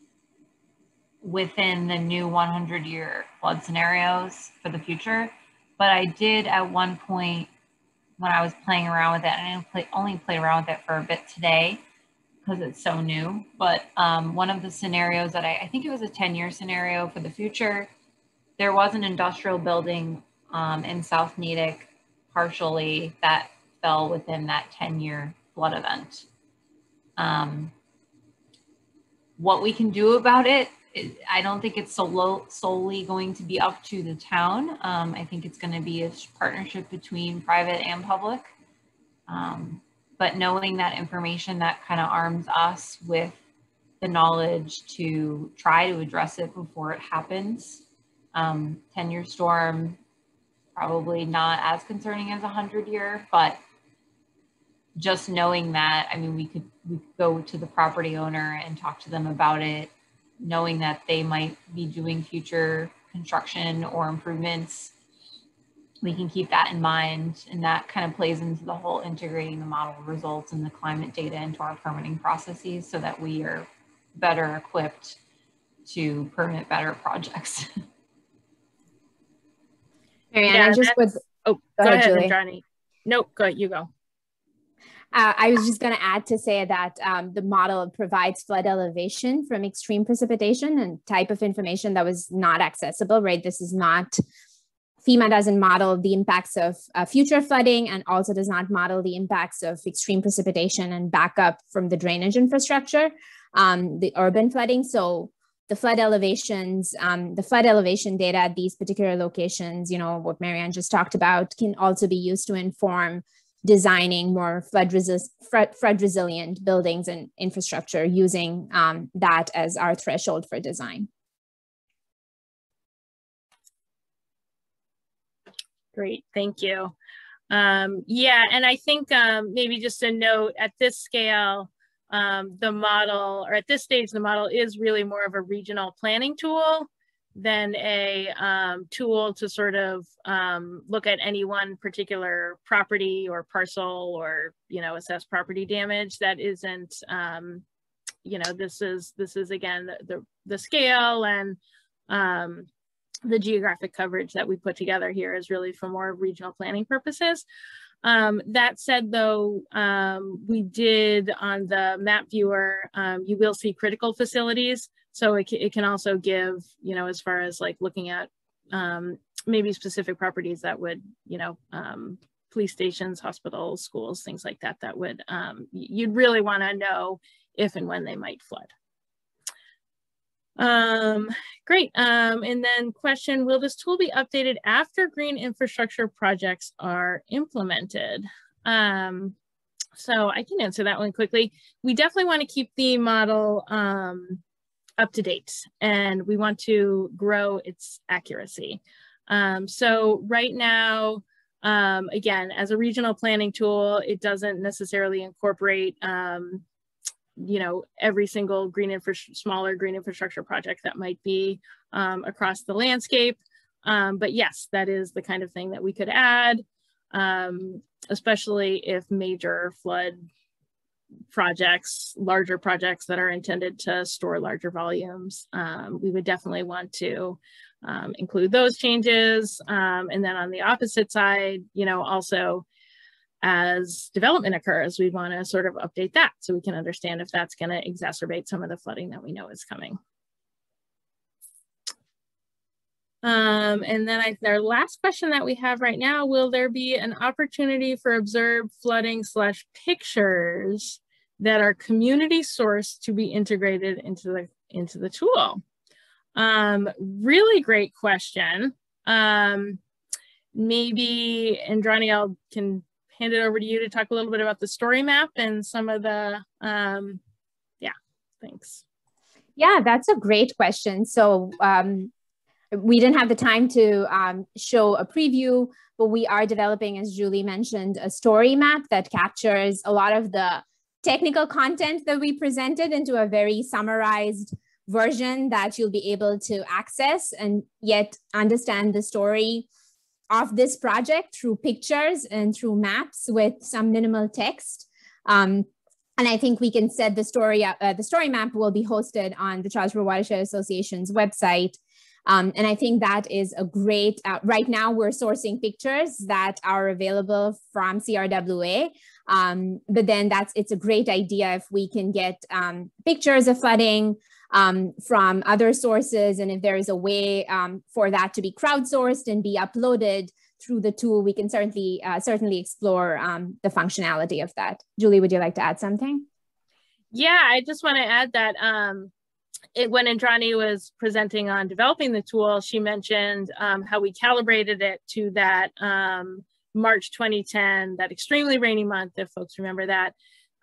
within the new 100-year flood scenarios for the future. But I did at one point when I was playing around with it, and I only played around with it for a bit today because it's so new. But one of the scenarios that I think it was a 10-year scenario for the future, there was an industrial building in South Natick partially that fell within that 10-year flood event. What we can do about it, I don't think it's solely going to be up to the town. I think it's going to be a partnership between private and public. But knowing that information, that kind of arms us with the knowledge to try to address it before it happens. 10-year storm, probably not as concerning as a 100-year, but just knowing that, I mean, we could go to the property owner and talk to them about it, knowing that they might be doing future construction or improvements. We can keep that in mind, and that kind of plays into the whole integrating the model results and the climate data into our permitting processes so that we are better equipped to permit better projects. Marianne, Yeah, I just would. Oh, go ahead, Julie. Johnny. Nope, go ahead, you go. I was just going to add to say that the model provides flood elevation from extreme precipitation and type of information that was not accessible, right? This is not, FEMA doesn't model the impacts of future flooding, and also does not model the impacts of extreme precipitation and backup from the drainage infrastructure, the urban flooding. So the flood elevation data at these particular locations, you know, what Marianne just talked about, can also be used to inform designing more flood resilient buildings and infrastructure, using that as our threshold for design. Great, thank you. Yeah, and I think maybe just a note, at this scale, the model, or at this stage, the model is really more of a regional planning tool than a tool to sort of look at any one particular property or parcel, or, you know, assess property damage. That isn't, you know, this is again the scale and the geographic coverage that we put together here is really for more regional planning purposes. That said, though, we did on the map viewer, you will see critical facilities. So it can also give, you know, as far as like looking at maybe specific properties that would, you know, police stations, hospitals, schools, things like that, that would, you'd really want to know if and when they might flood. Great. And then question, will this tool be updated after green infrastructure projects are implemented? So I can answer that one quickly. We definitely want to keep the model up to date, and we want to grow its accuracy. So right now, again, as a regional planning tool, it doesn't necessarily incorporate you know, every single smaller green infrastructure project that might be across the landscape. But yes, that is the kind of thing that we could add, especially if major flood projects, larger projects that are intended to store larger volumes. We would definitely want to include those changes. And then on the opposite side, you know, also, as development occurs, we want to sort of update that so we can understand if that's going to exacerbate some of the flooding that we know is coming. And then our last question that we have right now, will there be an opportunity for observed flooding / pictures that are community sourced to be integrated into the tool? Really great question. Maybe, Andrani, I can hand it over to you to talk a little bit about the story map and some of the Thanks. Yeah, that's a great question. So we didn't have the time to show a preview, but we are developing, as Julie mentioned, a story map that captures a lot of the technical content that we presented into a very summarized version that you'll be able to access and yet understand the story of this project through pictures and through maps with some minimal text. And I think we can set the story up. The story map will be hosted on the Charles River Watershed Association's website. And I think that is a great, right now we're sourcing pictures that are available from CRWA, but then it's a great idea if we can get pictures of flooding from other sources, and if there is a way for that to be crowdsourced and be uploaded through the tool, we can certainly explore the functionality of that. Julie, would you like to add something? Yeah, I just want to add that when Indrani was presenting on developing the tool, she mentioned how we calibrated it to that March 2010, that extremely rainy month, if folks remember that,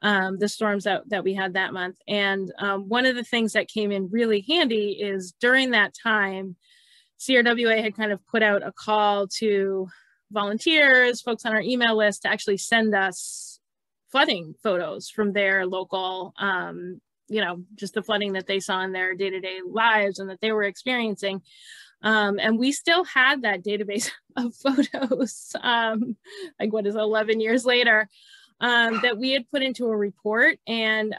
the storms that we had that month. And one of the things that came in really handy is during that time, CRWA had kind of put out a call to volunteers, folks on our email list, to actually send us flooding photos from their local, you know, just the flooding that they saw in their day-to-day lives and that they were experiencing. And we still had that database of photos, like what is 11 years later, that we had put into a report. And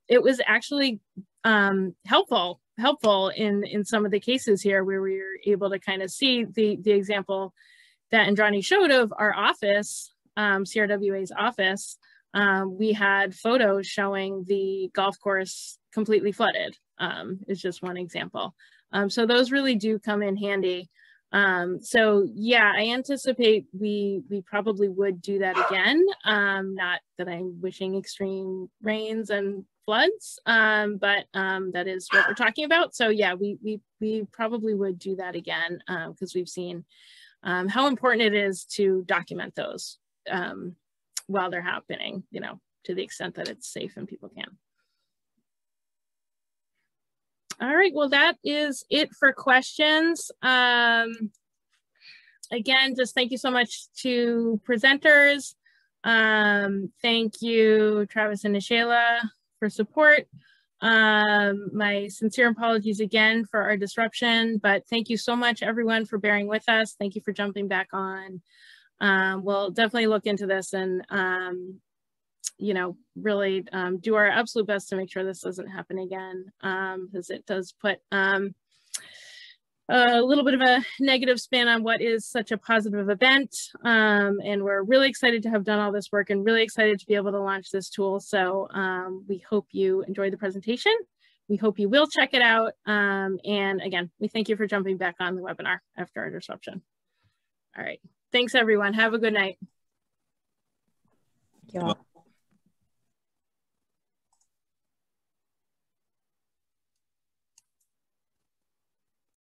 it was actually helpful in some of the cases here where we were able to kind of see the example that Indrani showed of our office, CRWA's office. We had photos showing the golf course completely flooded. Is just one example. So those really do come in handy. So yeah, I anticipate we probably would do that again. Not that I'm wishing extreme rains and floods, but that is what we're talking about. So yeah, we probably would do that again because we've seen how important it is to document those while they're happening, you know, to the extent that it's safe and people can. All right, well, that is it for questions. Again, just thank you so much to presenters. Thank you, Travis and Nishayla, for support. My sincere apologies again for our disruption, but thank you so much, everyone, for bearing with us. Thank you for jumping back on. We'll definitely look into this and, you know, really do our absolute best to make sure this doesn't happen again, because it does put a little bit of a negative spin on what is such a positive event. And we're really excited to have done all this work and really excited to be able to launch this tool. So we hope you enjoyed the presentation. We hope you will check it out. And again, we thank you for jumping back on the webinar after our disruption. All right. Thanks, everyone. Have a good night. Thank you all.